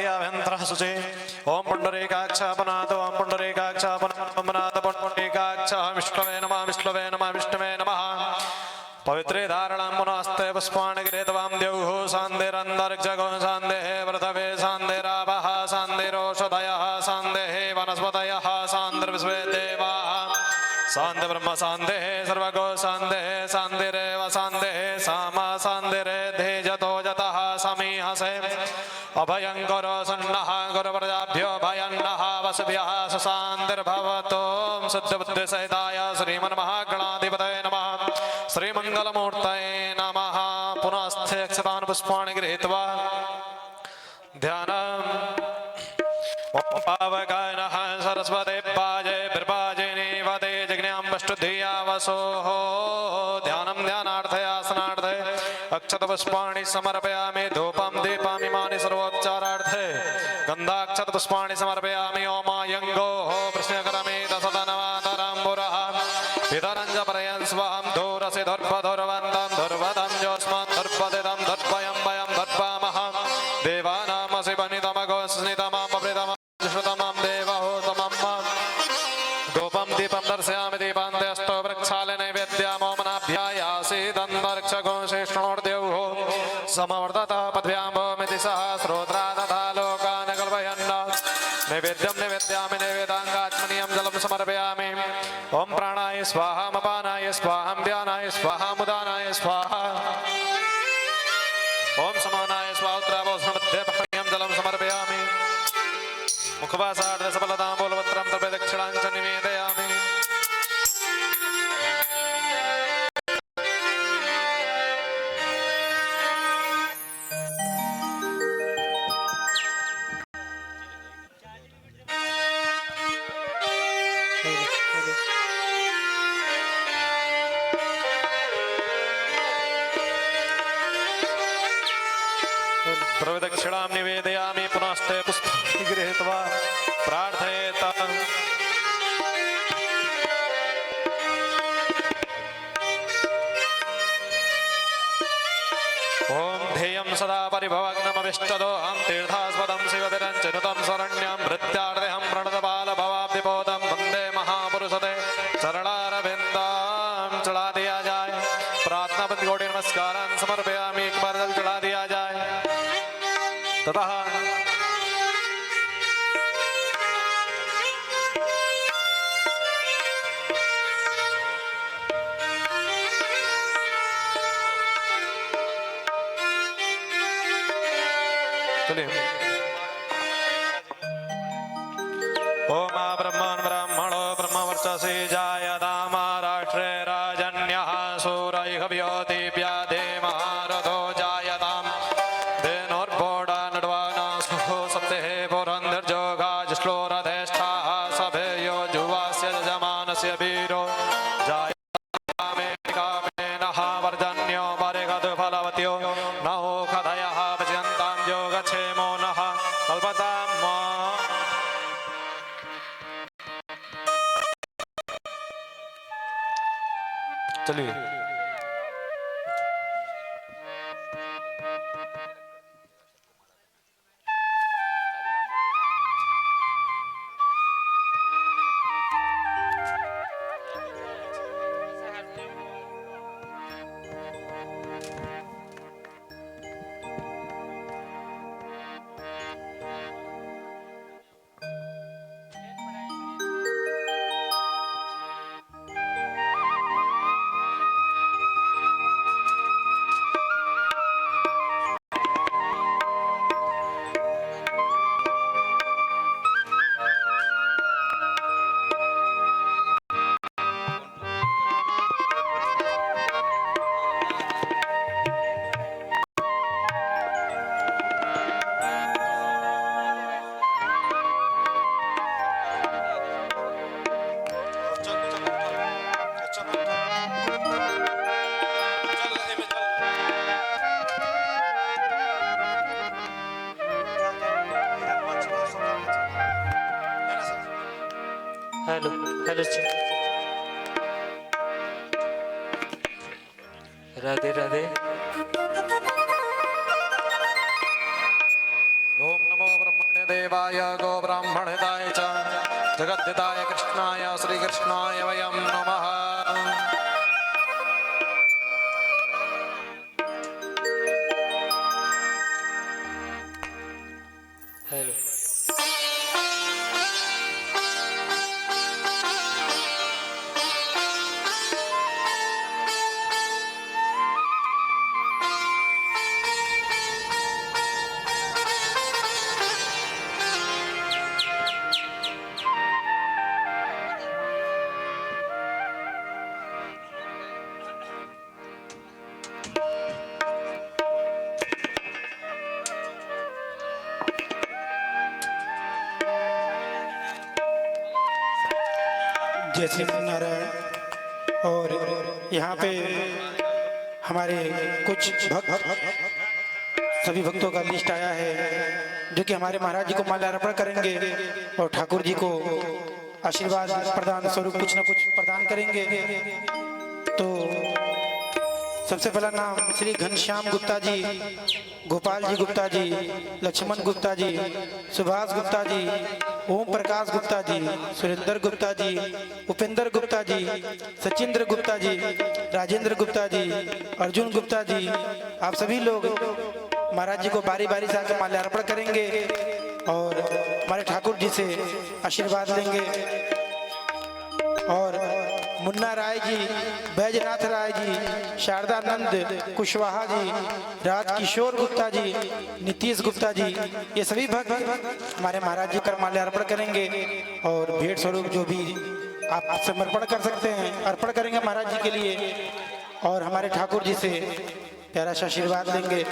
बाह्याभ्यन्तरः शुचि ओम पुण्डरीकाक्ष पुनातो ओम पुण्डरीकाक्ष पुनातो पुण्डरीकाक्ष विष्णवे नमः विष्णवे नमः विष्णवे नमः पवित्रे धारणां पुनस्ते पुष्पाणि गृहीतवां द्यौः सान्देरन्तरिक्षगो सान्देः पृथवे सान्देरावः सान्देरोषधयः सान्देः वनस्पतयः सान्दिर्विश्वे देवाः सान्धे ब्रह्म सान्धेः सर्वगो सान्धेः सान्धिरेव सान्धेः सामा सान्धिरेधे जतो जतः समीहसे अभयङ्करो सन्नः गुरुप्रजाभ्यो भयन्नः वसुभ्यः सुशान्तिर्भवतो सिद्धबुद्धिसहिताय श्रीमन्महागणाधिपतये नमः श्रीमङ्गलमूर्तये नमः पुनस्ते अक्षतान् पुष्पाणि गृहीत्वा ध्यानम् पावकानः सरस्वते पाजे विर्पाजिनी वदे जज्ञाम्बष्टुधिया वसोः ध्यानं ध्यानार्थे आसनार्थे अक्षतपुष्पाणि समर्पयामि धूपं दीपामिमानि सर्वोच्चारार्थे गन्धाक्षतपुष्पाणि समर्पयामि ओमायङ्गोः कृष्णकरमेत सदनवातराम्बुरः पितरञ्च परयन् स्वहं धूरसि धुर्वधुर्वन्तं धुर्वदं जोस्मन् धुर्वदिदं धुर्वयं वयं धुर्वामः देवानामसि वनितमगोस्नितममृतम श्रुतमं देवहूतमं गोपं दीपं दर्शयामि दीपान्ते अष्टो वृक्षाले नैवेद्यामोमनाभ्यायासीदन्तरिक्षगो शेषणोर्देवः समवर्ततः पद्भ्याम्भोमिति सह श्रोत्रा तथा लोकान् कल्पयन् नैवेद्यं निवेद्यामि नैवेदाङ्गात्मनीयं जलं समर्पयामि ॐ प्राणाय स्वाहा अपानाय स्वाहा ध्यानाय स्वाहा मुदानाय स्वाहा ॐ समानाय स्वाहा उत्तरावोष्णमध्ये पानीयं जलं समर्पयामि मुखवासार्ध सफलतां बोलवत्रं तर्पे दक्षिणाञ्च निवेदयामि प्रदक्षिणां निवेदयामि पुनस्ते पुष्पाणि गृहीत्वा प्रार्थयेत ॐ ध्येयं सदा परिभवग्नमविष्टदोहं तीर्थास्पदं शिवतिरञ्चनुतं शरण्यं भृत्यार्देहं प्रणतबालभवाब्धिबोधं वन्दे महापुरुषते चरणारविन्दां चढ़ा दिया जाए प्रार्थना बंद कोटि नमस्कारान् समर्पयामि एक बार जल चढ़ा दिया जाए ततः ओम ब्रह्मणो ब्रह्मवर्चसी जायतामा राष्ट्रे राजन्यः सूरैः व्योतिव्या देवरथो जायताम् धेनोर्भोडा नड्वानासुः सप्तेः पुरन्धर्जोगाजश्लोरधेष्ठाः सभेयो जुवास्य यजमानस्य वीरो जायतामेकामेनः वर्जन्यो वरेगधुफलवत्यो नहो खदयः भजन्तां योगक्षेमो नः कल्पतां चलिए हेलो हेलो राधे राधे। ओम नमो ब्रह्म वासुदेवाय गो ब्राह्मणहिताय च जगद्धिताय कृष्णाय श्रीकृष्णाय वयं नमः। हेलो जय श्री नारायण। और यहाँ पे हमारे कुछ सभी भक्तों का लिस्ट आया है जो कि हमारे महाराज जी को माल्यार्पण करेंगे और ठाकुर जी को आशीर्वाद प्रदान स्वरूप कुछ न कुछ प्रदान करेंगे। तो सबसे पहला नाम श्री घनश्याम गुप्ता जी, गोपाल जी गुप्ता जी, लक्ष्मण गुप्ता जी, सुभाष गुप्ता जी, ओम प्रकाश गुप्ता जी, सुरेंद्र गुप्ता जी, उपेंद्र गुप्ता जी, सचिंद्र गुप्ता जी, राजेंद्र गुप्ता जी, अर्जुन गुप्ता जी, आप सभी लोग महाराज जी को बारी बारी से आकर माल्यार्पण करेंगे और हमारे ठाकुर जी से आशीर्वाद लेंगे। और मुन्ना राय जी, बैजनाथ राय जी, शारदानंद कुशवाहा जी, राजकिशोर गुप्ता जी, नीतीश गुप्ता जी, ये सभी भक्त हमारे महाराज जी का माल्यार्पण करेंगे और भेंट स्वरूप जो भी आप समर्पण कर सकते हैं अर्पण करेंगे महाराज जी के लिए और हमारे ठाकुर जी से प्यारा सा आशीर्वाद लेंगे।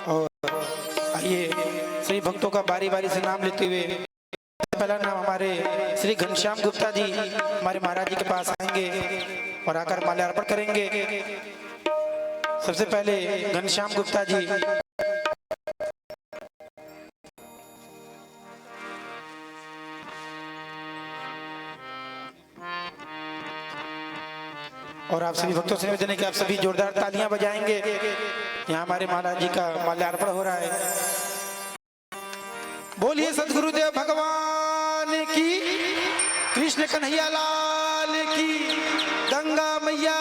और आइए सभी भक्तों का बारी बारी से नाम लेते हुए पहला नाम हमारे श्री घनश्याम गुप्ता जी हमारे महाराज जी के पास आएंगे और आकर माल्यार्पण करेंगे। सबसे पहले घनश्याम गुप्ता जी। और आप सभी भक्तों से निवेदन है कि आप सभी जोरदार तालियां बजाएंगे। यहाँ हमारे महाराज जी का माल्यार्पण हो रहा है। बोलिए सदगुरुदेव भगवान की, कृष्ण कन्हैया लाल की, गंगा मैया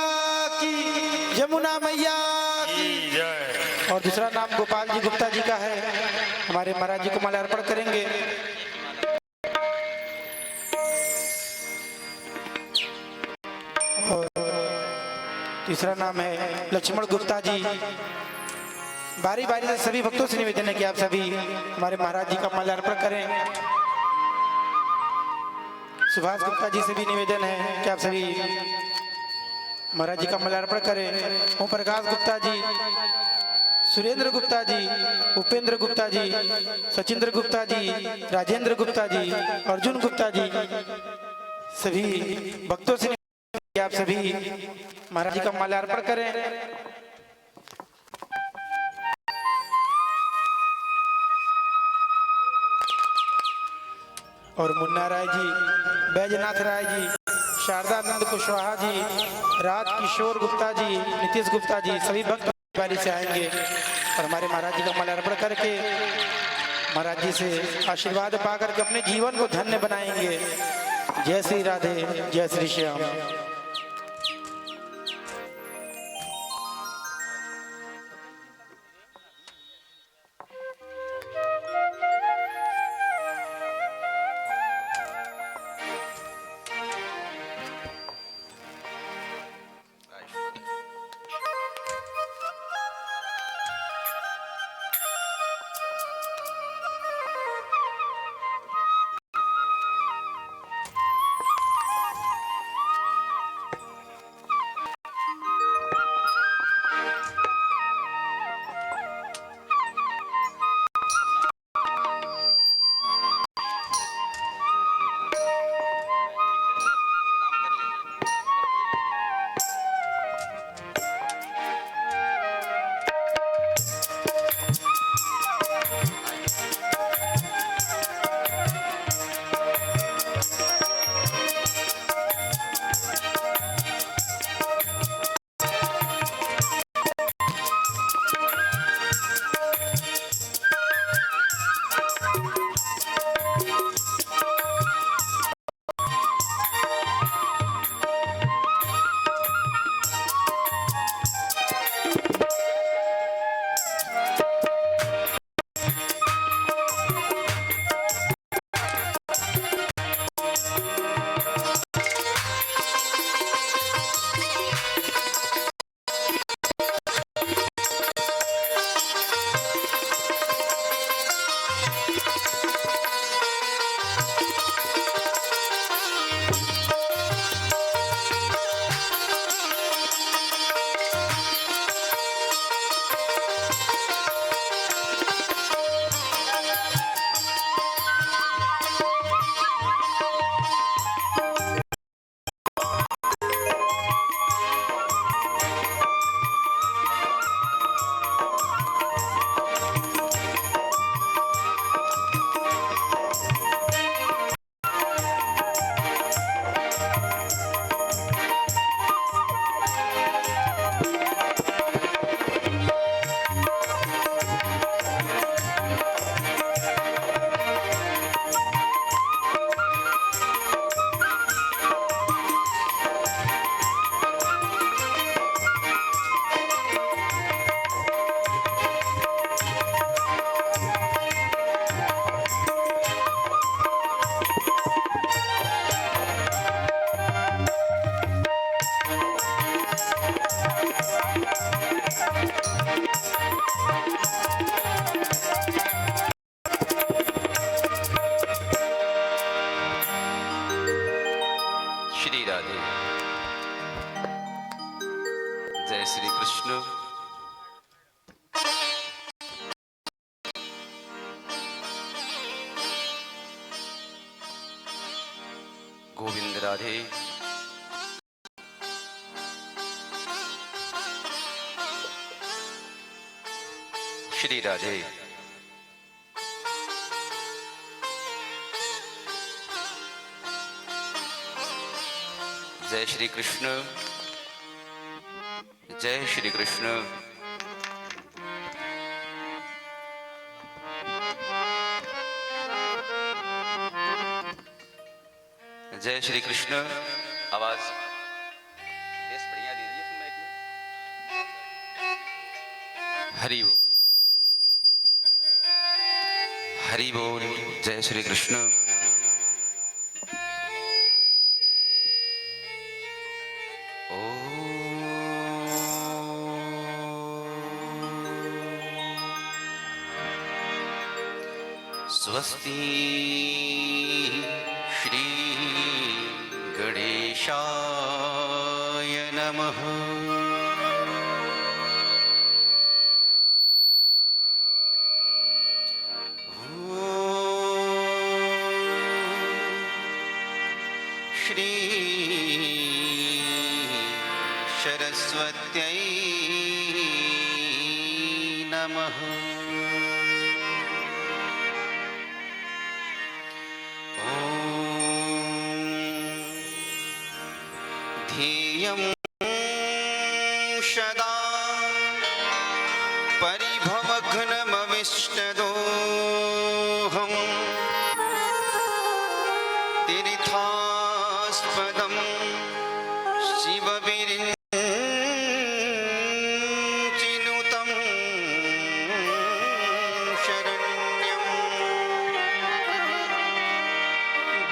की, यमुना मैया की जय। और दूसरा नाम गोपाल जी गुप्ता जी का है, हमारे महाराज जी को माल्यार्पण करेंगे। और तीसरा नाम है लक्ष्मण गुप्ता जी। बारी बारी से सभी भक्तों से निवेदन है कि आप सभी हमारे महाराज जी का माल्यार्पण करें। सुभाष गुप्ता जी से भी निवेदन है कि आप सभी महाराज जी का माल्यार्पण करें। ओम प्रकाश गुप्ता जी, सुरेंद्र गुप्ता जी, उपेंद्र गुप्ता जी, सचिंद्र गुप्ता जी, राजेंद्र गुप्ता जी, अर्जुन गुप्ता जी, सभी भक्तों से आप सभी महाराज जी का माल्यार्पण करें। और मुन्ना राय जी, बैजनाथ राय जी, शारदानंद कुशवाहा जी, राजकिशोर गुप्ता जी, नीतीश गुप्ता जी, सभी भक्त बारी से आएंगे और हमारे महाराज जी का माल्यार्पण करके महाराज जी से आशीर्वाद पाकर के अपने जीवन को धन्य बनाएंगे। जय श्री राधे, जय श्री श्याम। जय श्री कृष्ण। गोविंद राधे। श्री राधे। जय श्री कृष्ण। जय श्री कृष्ण। जय श्री कृष्ण। आवाज बेस बढ़िया दीजिए इसमें एक में। हरि बोल। हरि बोल। जय श्री कृष्ण। स्वस्ति श्री गणेशाय नमः। श्री सरस्वत्यै नमः। ध्येयं सदा परिभवघ्नमविष्टदोहम् तीर्थास्पदं शिवविरिञ्चिनुतं शरण्यं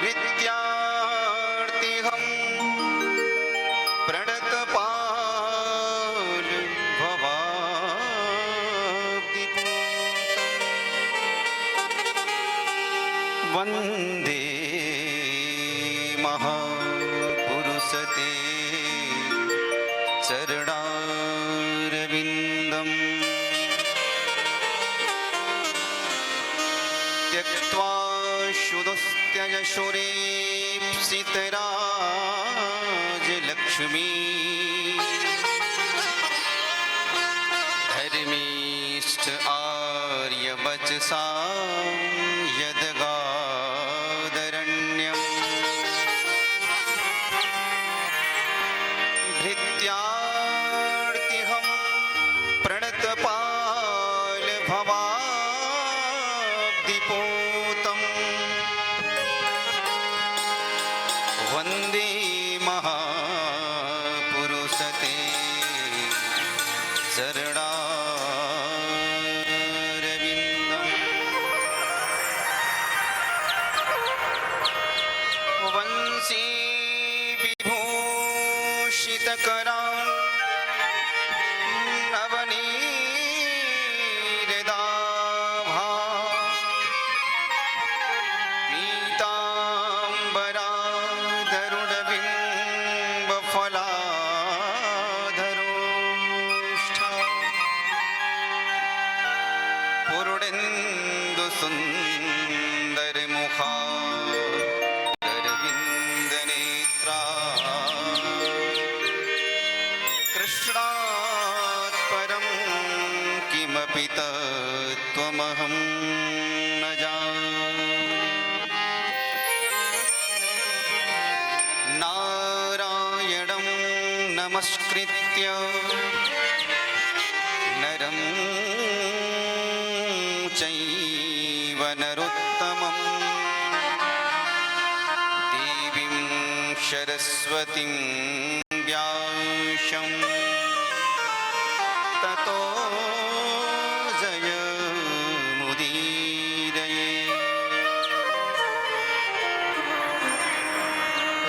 विद्यार्थिहं प्रणतपाल भवाब्धिपूतं वन्दे महापुरुषते चरणारविन्दम् त्यक्त्वा शुदस्त्यजशुरेप्सितराजलक्ष्मी धर्मीष्ठ आर्यवचसा यद्गादरण्यम् भृत्यार्तिहं प्रणतपाल भवाब्धिपूतम् वन्दे महापुरुषते चरणारविन्दम् वंशी विभूषितकरान् नवनीरदाभा पीताम्बराधरुणबिम्बफलाधरोष्ठा पूर्णेन्दुसुन्दरमुखा अरविन्दनेत्रा कृष्णात् परं किमपि तत्त्वमहं न जाने। नारायणं नमस्कृत्य नरं चैव नरोत्तमं देवीं सरस्वतीं व्यासं ततो जयमुदीरये।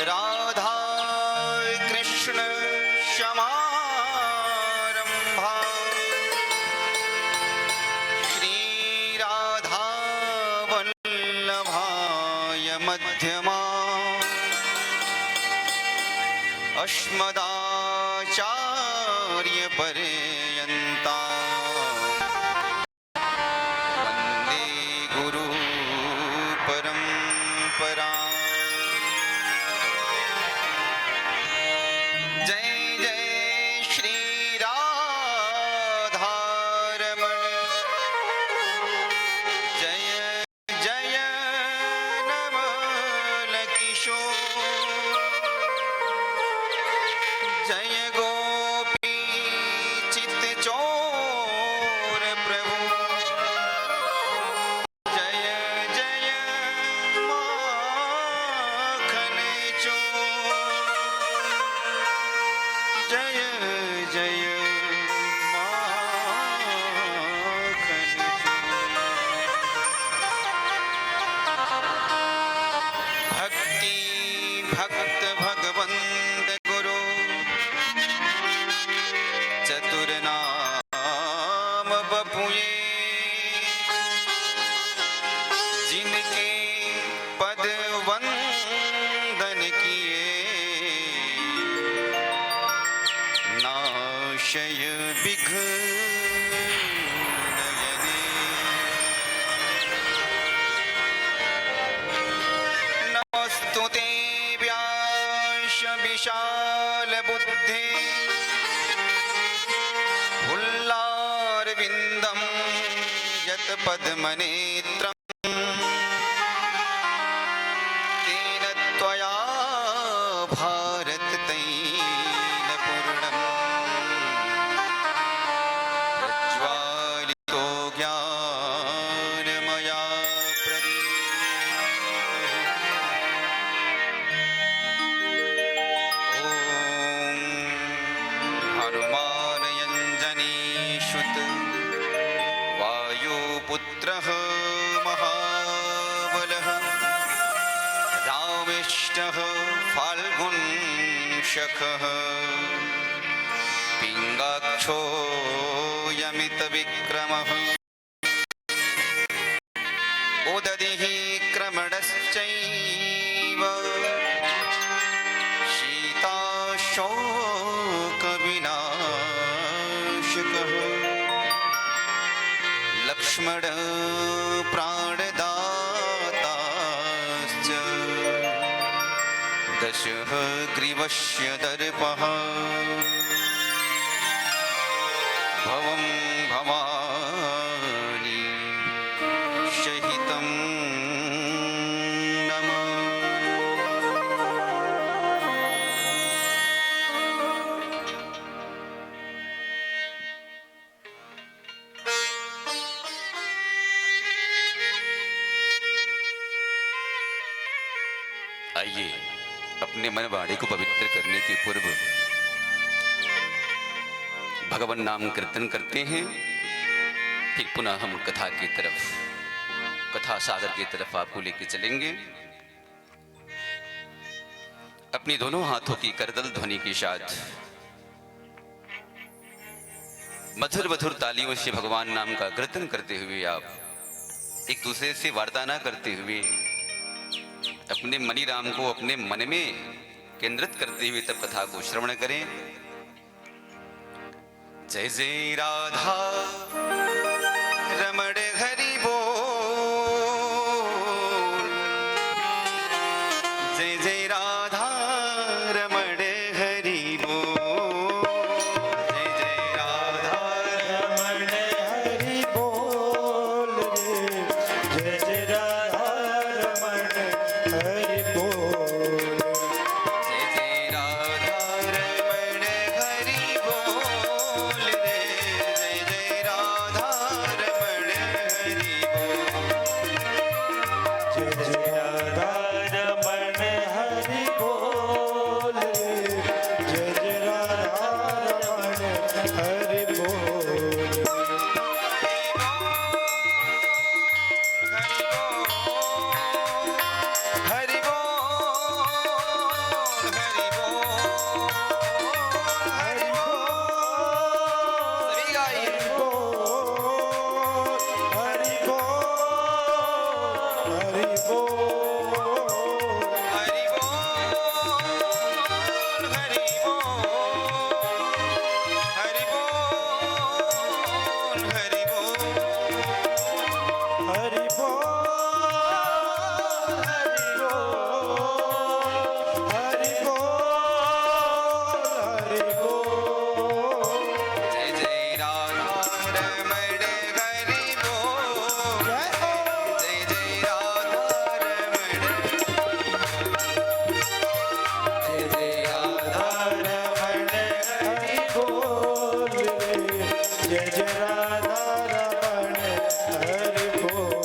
राधा कृष्ण समारंभा श्रीराधा वल्लभाय मध्यमा अस्मदाचार्य पर्यन्ता वन्दे गुरु परम्परा। जय जय श्री राधारमण, जय जय नवल किशोर, जय गोपी चित चोर प्रभु, जय जय माखन चोर, जय जय माखन चोर। भक्ति भक्त भगवंत गुरु चतुर नाम बपुए, जिनके पद वंदन किए नाशय विघ्नयने। नमस्तुते व्यास विशाल बुद्धे, हुल्लारविन्दं यत् पद्मनेत्रम्, तेन त्वया भारत तैलपूर्णम् प्रज्वालितो ज्ञानमया प्रदीप्तम्। ॐ हनुमानयञ्जनीषुत वायुपुत्रः महाबलः, रामिष्टः फाल्गुनशखः, पिङ्गाक्षो यमितविक्रमः, उदधिः क्रमणश्चैव, शीताशोकविनाशकः, लक्ष्मण प्राणदाताश्च, दशः ग्रीवस्य दर्पः, भवं भवानी सहितं नमः। आइए अपने मन वाणी को पवित्र करने के पूर्व भगवान नाम कीर्तन करते हैं, फिर पुनः हम कथा की तरफ, कथा सागर की तरफ आपको लेके चलेंगे। अपनी दोनों हाथों की करदल ध्वनि के साथ मधुर मधुर तालियों से भगवान नाम का कीर्तन करते हुए आप एक दूसरे से वार्ता ना करते हुए अपने मनी राम को अपने मन में केंद्रित करते हुए तब कथा को श्रवण करें। जय जय राधा रमण हरि बोल, जय जय राधा रमण हरि बोल, जय जय राधा रमण हरि बोल रे, जय जय राधा रमण हरि बोल, जय जय राधा रमण हरि बोल रे, जय जय राधा जय जय राधा रमण हरि बोल।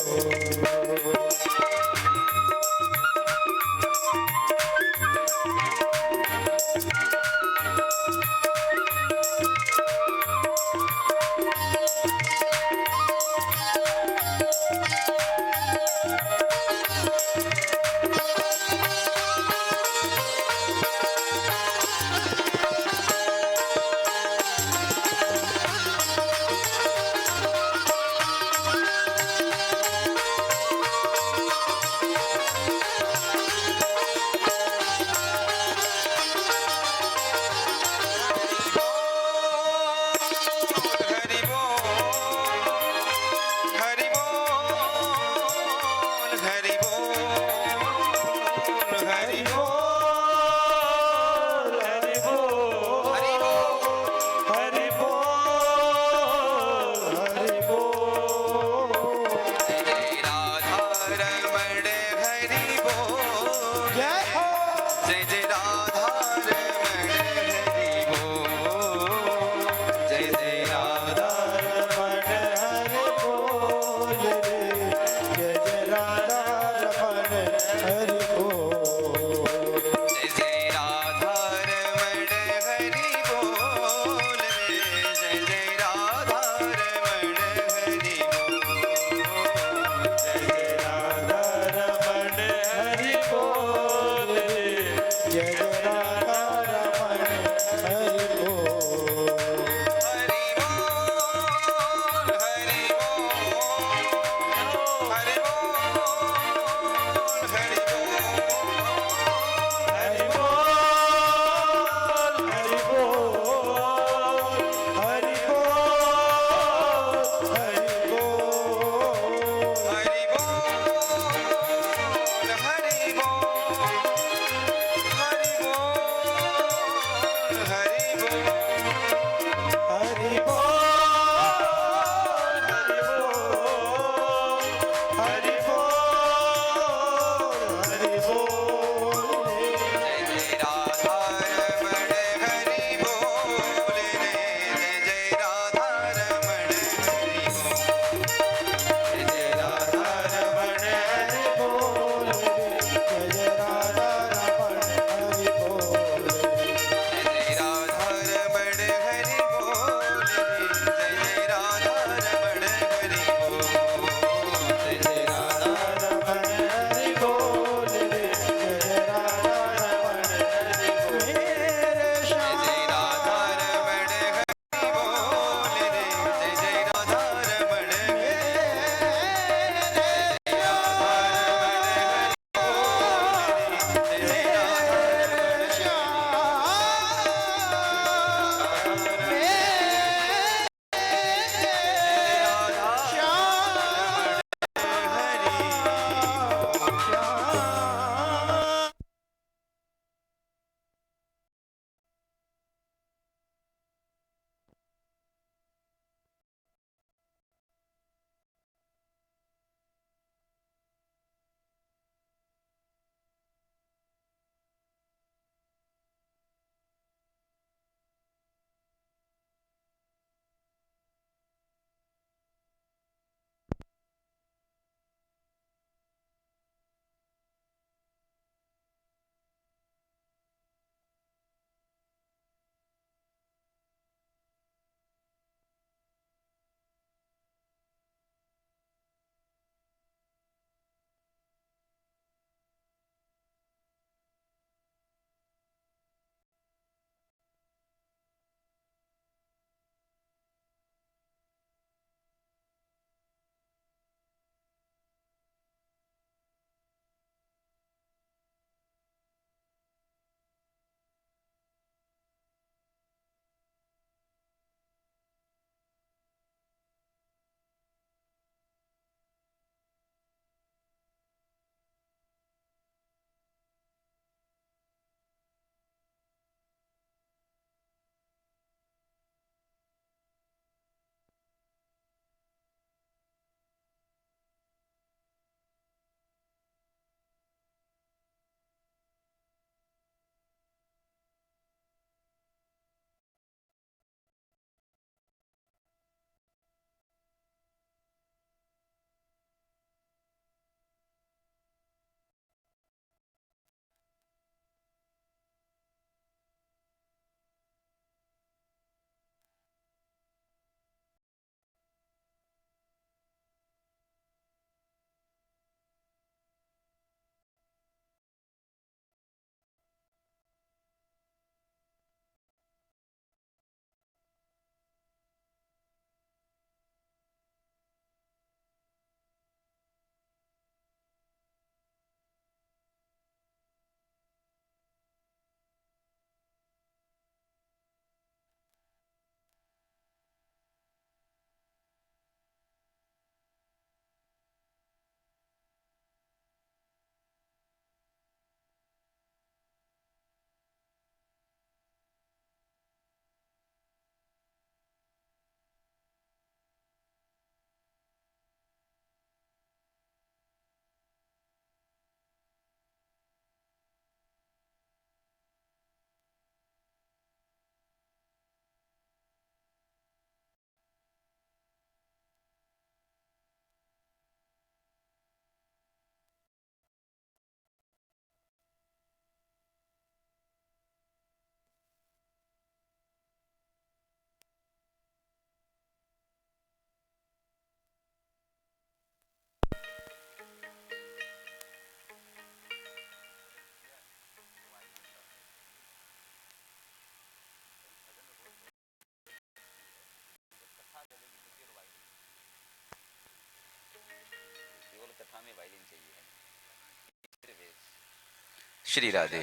श्री राधे।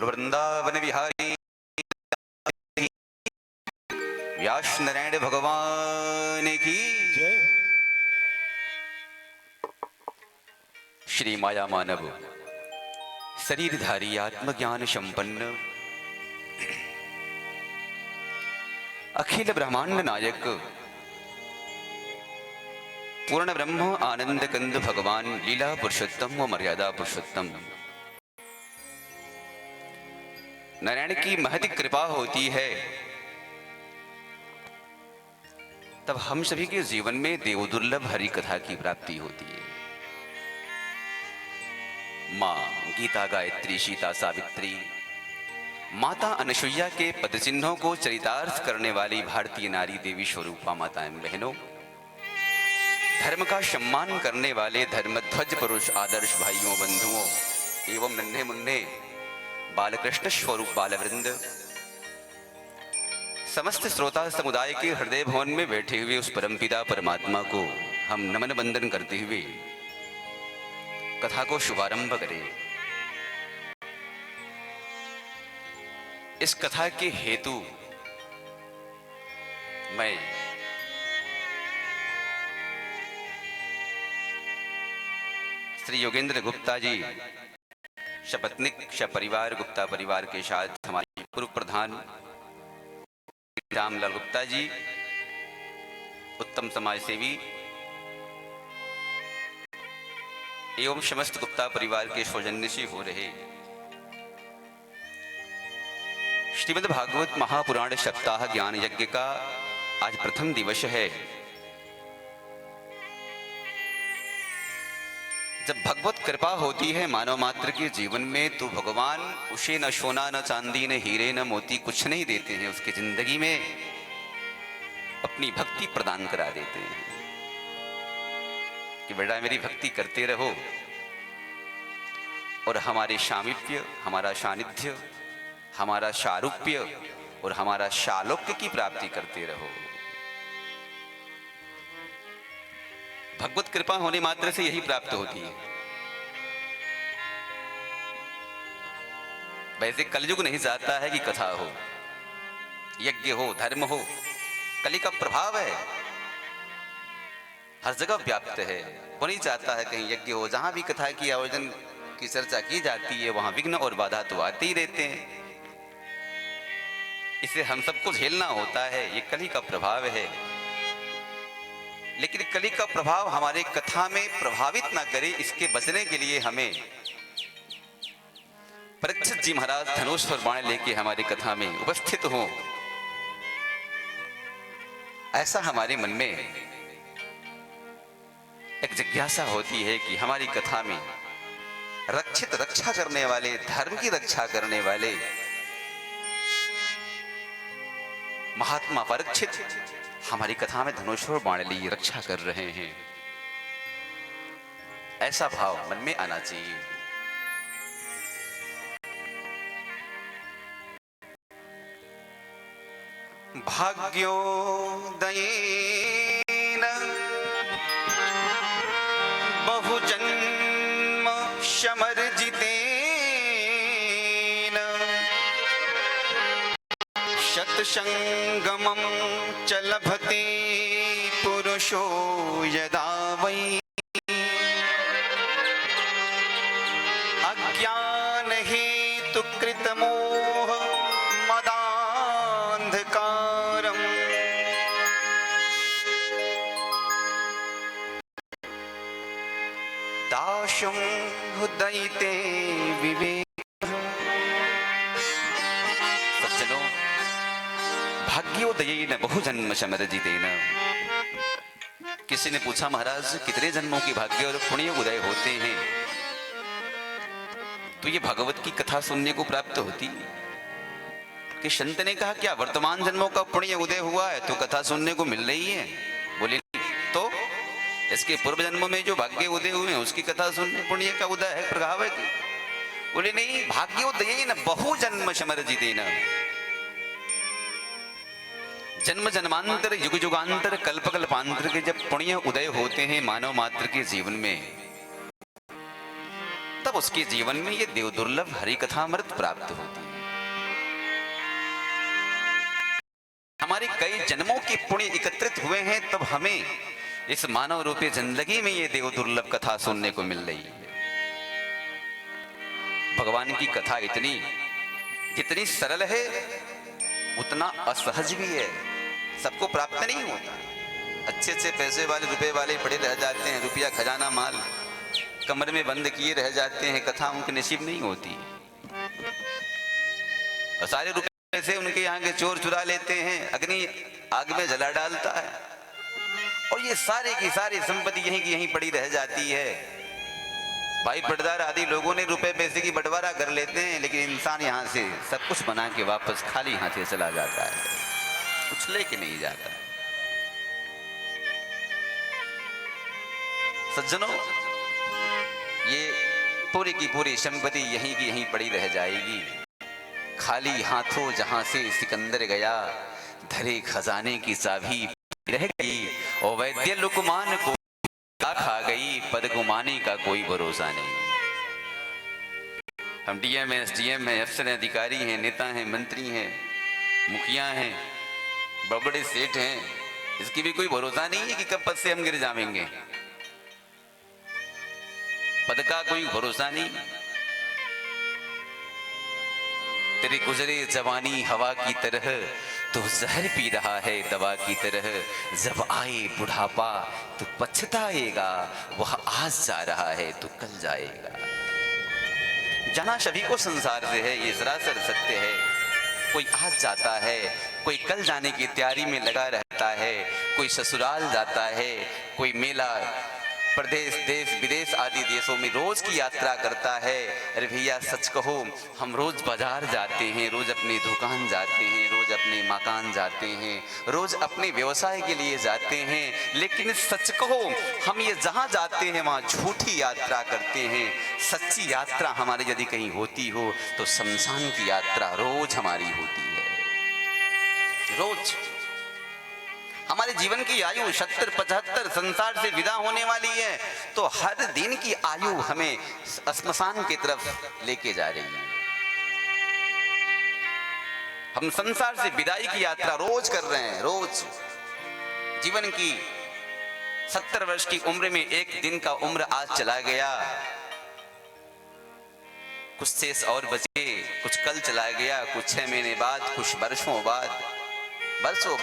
वृंदावन विहारी व्यास नारायण भगवान की जय। श्री माया मानव शरीरधारी आत्मज्ञान संपन्न अखिल ब्रह्मांड नायक पूर्ण ब्रह्म आनंद कंद भगवान लीला पुरुषोत्तम व मर्यादा पुरुषोत्तम नारायण की महती कृपा होती है तब हम सभी के जीवन में देव दुर्लभ हरि कथा की प्राप्ति होती है। मां गीता गायत्री सीता सावित्री माता अनसुईया के पद चिन्हों को चरितार्थ करने वाली भारतीय नारी देवी स्वरूपा माताएं बहनों, धर्म का सम्मान करने वाले धर्मध्वज पुरुष आदर्श भाइयों बंधुओं एवं नन्हे मुन्ने बालकृष्ण स्वरूप बालवृंद, समस्त श्रोता समुदाय के हृदय भवन में बैठे हुए उस परमपिता परमात्मा को हम नमन बंदन करते हुए कथा को शुभारंभ करें। इस कथा के हेतु मैं श्री योगेंद्र गुप्ता जी सपत्निक सपरिवार गुप्ता परिवार के साथ हमारे पूर्व प्रधान रामलाल गुप्ता जी उत्तम समाज सेवी एवं समस्त गुप्ता परिवार के सौजन्य से हो रहे श्रीमद् भागवत महापुराण सप्ताह ज्ञान यज्ञ का आज प्रथम दिवस है। जब भगवत कृपा होती है मानव मात्र के जीवन में तो भगवान उसे न सोना न चांदी न हीरे न मोती कुछ नहीं देते हैं, उसकी जिंदगी में अपनी भक्ति प्रदान करा देते हैं कि बेटा मेरी भक्ति करते रहो और हमारे सामीप्य हमारा सानिध्य हमारा सारूप्य और हमारा शालोक्य की प्राप्ति करते रहो। भगवत कृपा होने मात्र से यही प्राप्त होती है। वैसे कलयुग नहीं चाहता है कि कथा हो, यज्ञ हो, धर्म हो, कली का प्रभाव है, हर जगह व्याप्त है। वो नहीं चाहता है कहीं यज्ञ हो, जहां भी कथा की आयोजन की चर्चा की जाती है वहां विघ्न और बाधा तो आते ही रहते हैं। इसे हम सबको झेलना होता है, ये कली का प्रभाव है। लेकिन कली का प्रभाव हमारे कथा में प्रभावित ना करे, इसके बचने के लिए हमें परीक्षित जी महाराज धनुष और बाण लेके हमारी कथा में उपस्थित हो, ऐसा हमारे मन में एक जिज्ञासा होती है कि हमारी कथा में रक्षित रक्षा करने वाले, धर्म की रक्षा करने वाले महात्मा परीक्षित हमारी कथा में धनुष और बाण लिए रक्षा कर रहे हैं, ऐसा भाव मन में आना चाहिए। भाग्योदयेन बहुजन्म समर्जितेन शतसंगमं च लभते पुरुषो यदा वै अज्ञान हेतु कृतमोह मदांधकारम् दाशं हुदयिते विवेक। सज्जनों, भाग्योदयेन बहुजन्म समर्जितेन। किसी ने पूछा महाराज कितने जन्मों के भाग्य और पुण्य उदय होते हैं तो ये भागवत की कथा सुनने को प्राप्त होती कि संत ने कहा क्या वर्तमान जन्मों का पुण्य उदय हुआ है तो कथा सुनने को मिल रही है? बोले तो इसके पूर्व जन्मों में जो भाग्य उदय हुए हैं उसकी कथा सुनने पुण्य का उदय है, प्रभाव है कि? बोले नहीं, भाग्योदयेन बहुजन्म समर्जितेन। जन्म जन्मांतर युग युगांतर कल्प कल्पांतर के जब पुण्य उदय होते हैं मानव मात्र के जीवन में, तब तब उसके जीवन में ये देव दुर्लभ हरि कथामृत प्राप्त होती है। हमारे कई जन्मों के पुण्य एकत्रित हुए हैं, तब हमें इस मानव रूपी जिंदगी में ये देव दुर्लभ कथा सुनने को मिल रही है। भगवान की कथा जितनी सरल है उतना असहज भी है, सबको प्राप्त नहीं होता। अच्छे पैसे वाले रुपए वाले पड़े रह जाते हैं, रुपया खजाना माल कमरे में बंद किए रह जाते हैं, कथा उनके नसीब नहीं होती। और सारे रुपए से उनके यहाँ के चोर चुरा लेते हैं, अग्नि आग में जला डालता है, और ये सारे की सारी संपत्ति यहीं की यहीं पड़ी रह जाती है। भाई पटदार आदि लोगों ने रुपए पैसे की बंटवारा कर लेते हैं, लेकिन इंसान यहाँ से सब कुछ बना के वापस खाली हाथ चला जाता है, कुछ लेके नहीं जाता। सज्जनों, ये पूरी की पूरी संपत्ति यहीं की यहीं पड़ी रह जाएगी। खाली हाथों जहां से सिकंदर गया, धरे खजाने की चाबी रह गई, और वैद्य लुकमान को खा गई, पद गुमाने का कोई भरोसा नहीं। हम डीएम हैं, एसडीएम हैं, अफसर हैं, अधिकारी हैं, नेता हैं, मंत्री हैं, मुखिया हैं, बड़े सेठ हैं, इसकी भी कोई भरोसा नहीं है कि कब पद से हम गिर जाएंगे। पद का कोई भरोसा नहीं। तेरी गुजरे जवानी हवा की तरह, तो जहर पी रहा है दवा की तरह। जब आए बुढ़ापा तो पछताएगा, वह आज जा रहा है तो कल जाएगा। जाना सभी को संसार से है, ये सरासर सत्य है। कोई आज जाता है, कोई कल जाने की तैयारी में लगा रहता है, कोई ससुराल जाता है, कोई मेला प्रदेश देश विदेश आदि देशों में रोज की यात्रा करता है। अरे भैया सच कहो, हम रोज बाजार जाते हैं, रोज अपनी दुकान जाते हैं, रोज अपने मकान जाते हैं, रोज अपने व्यवसाय के लिए जाते हैं, लेकिन सच कहो हम ये जहाँ जाते हैं वहाँ झूठी यात्रा करते हैं। सच्ची यात्रा हमारी यदि कहीं होती हो तो शमशान की यात्रा रोज हमारी होती है। रोज हमारे जीवन की आयु 70-75 संसार से विदा होने वाली है, तो हर दिन की आयु हमें श्मशान की तरफ लेके जा रही है। हम संसार से विदाई की यात्रा रोज कर रहे हैं। रोज जीवन की 70 वर्ष की उम्र में एक दिन का उम्र आज चला गया, कुछ शेष और बचे, कुछ कल चला गया, कुछ 6 महीने बाद, कुछ वर्षों बाद, बरसों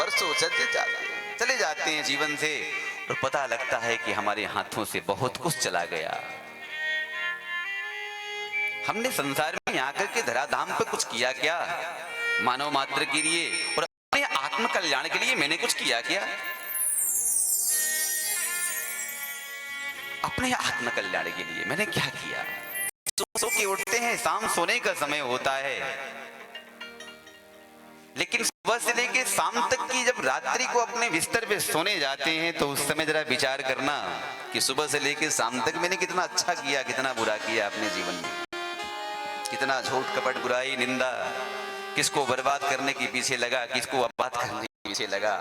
चले जाते हैं जीवन से, और पता लगता है कि हमारे हाथों से बहुत कुछ चला गया। हमने संसार में आकर के धराधाम पर कुछ किया क्या? मानव मात्र के लिए और अपने आत्म कल्याण के लिए मैंने कुछ किया क्या? अपने आत्म कल्याण के लिए मैंने क्या किया? सो के उठते हैं, शाम सोने का समय होता है, लेकिन सुबह से लेकर शाम तक की जब रात्रि को अपने बिस्तर पे सोने जाते हैं तो उस समय जरा विचार करना कि सुबह से लेकर शाम तक मैंने कितना अच्छा किया, कितना बुरा किया अपने जीवन में। कितना झूठ कपट बुराई निंदा, किसको बर्बाद करने के पीछे लगा, किसको आबाद करने के पीछे लगा।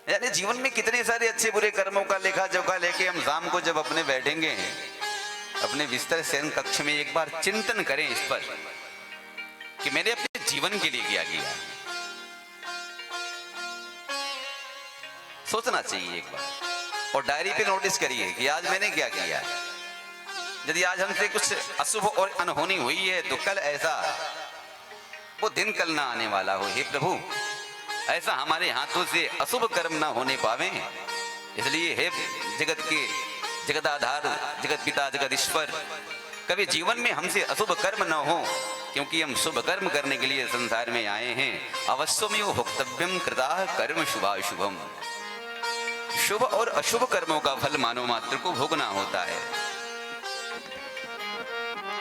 यानी जीवन में कितने सारे अच्छे बुरे कर्मों का लेखा जोखा लेके हम शाम को जब अपने बैठेंगे अपने बिस्तर शयन कक्ष में, एक बार चिंतन करें इस पर कि मैंने अपने जीवन के लिए क्या किया। सोचना चाहिए एक बार, और डायरी पे नोटिस करिए कि आज मैंने क्या किया। यदि आज हमसे कुछ अशुभ और अनहोनी हुई है तो कल ऐसा वो दिन कल ना आने वाला हो। हे प्रभु, ऐसा हमारे हाथों से अशुभ कर्म ना होने पावे। इसलिए हे जगत के जगदाधार, जगत पिता, जगत ईश्वर, कभी जीवन में हमसे अशुभ कर्म न हो, क्योंकि हम शुभ कर्म करने के लिए संसार में आए हैं। अवश्यमेव भोक्तव्यम कृतः कर्म शुभाशुभम। शुभ और अशुभ कर्मों का फल मानव मात्र को भोगना होता है।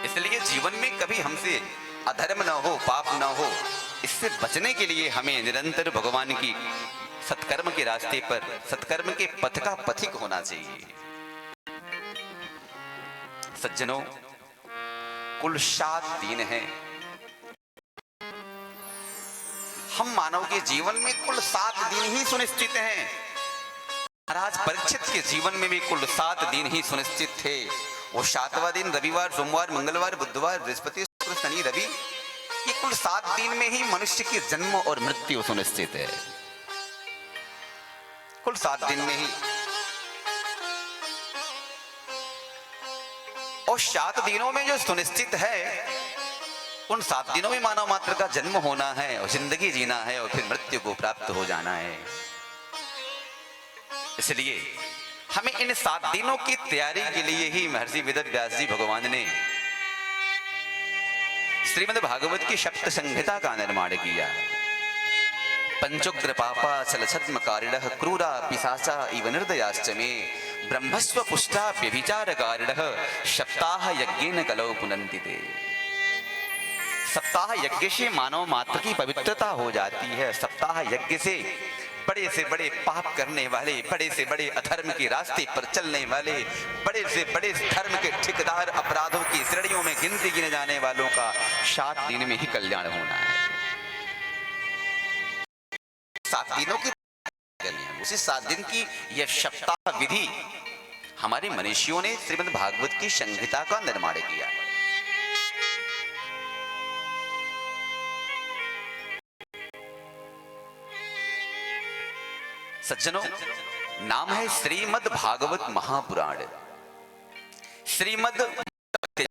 इसलिए जीवन में कभी हमसे अधर्म न हो, पाप न हो, इससे बचने के लिए हमें निरंतर भगवान की सत्कर्म के रास्ते पर, सत्कर्म के पथ का पथिक होना चाहिए। सज्जनों, कुल 7 दिन हैं। हम मानव के जीवन में कुल 7 दिन ही सुनिश्चित हैं। महाराज परीक्षित के जीवन में भी कुल 7 दिन ही सुनिश्चित थे, वो 7वां दिन रविवार, सोमवार, मंगलवार, बुधवार, बृहस्पति, शुक्र, शनि, रवि, ये कुल 7 दिन में ही मनुष्य की जन्म और मृत्यु सुनिश्चित है। कुल 7 दिन में ही। और 7 दिनों में जो सुनिश्चित है, उन 7 दिनों में मानव मात्र का जन्म होना है और जिंदगी जीना है और फिर मृत्यु को प्राप्त हो जाना है। इसलिए हमें इन 7 दिनों की तैयारी के लिए ही महर्षि वेद व्यास जी भगवान ने श्रीमद् भागवत की सप्त संहिता का निर्माण किया। पंचोग्र पापा चल छद्म कारिणः क्रूरा पिशाचा इव निर्दयाश्च मे ब्रह्मस्व पुष्टा व्यभिचार कारिणः सप्ताह यज्ञेन कलौ पुनन्ति ते। सप्ताह यज्ञ से मानव मात्र की पवित्रता हो जाती है। सप्ताह यज्ञ से बड़े पाप करने वाले, बड़े से बड़े अधर्म के रास्ते पर चलने वाले, बड़े से बड़े धर्म के ठेकेदार अपराधों की श्रेणियों में गिनती गिने जाने वालों का 7 दिन में ही कल्याण होना है। 7 दिनों की उसी 7 दिन की यह सप्ताह विधि हमारे मनीषियों ने श्रीमद् भागवत की संहिता का निर्माण किया है। सज्जनों, नाम है श्रीमद् भागवत महापुराण। श्रीमद्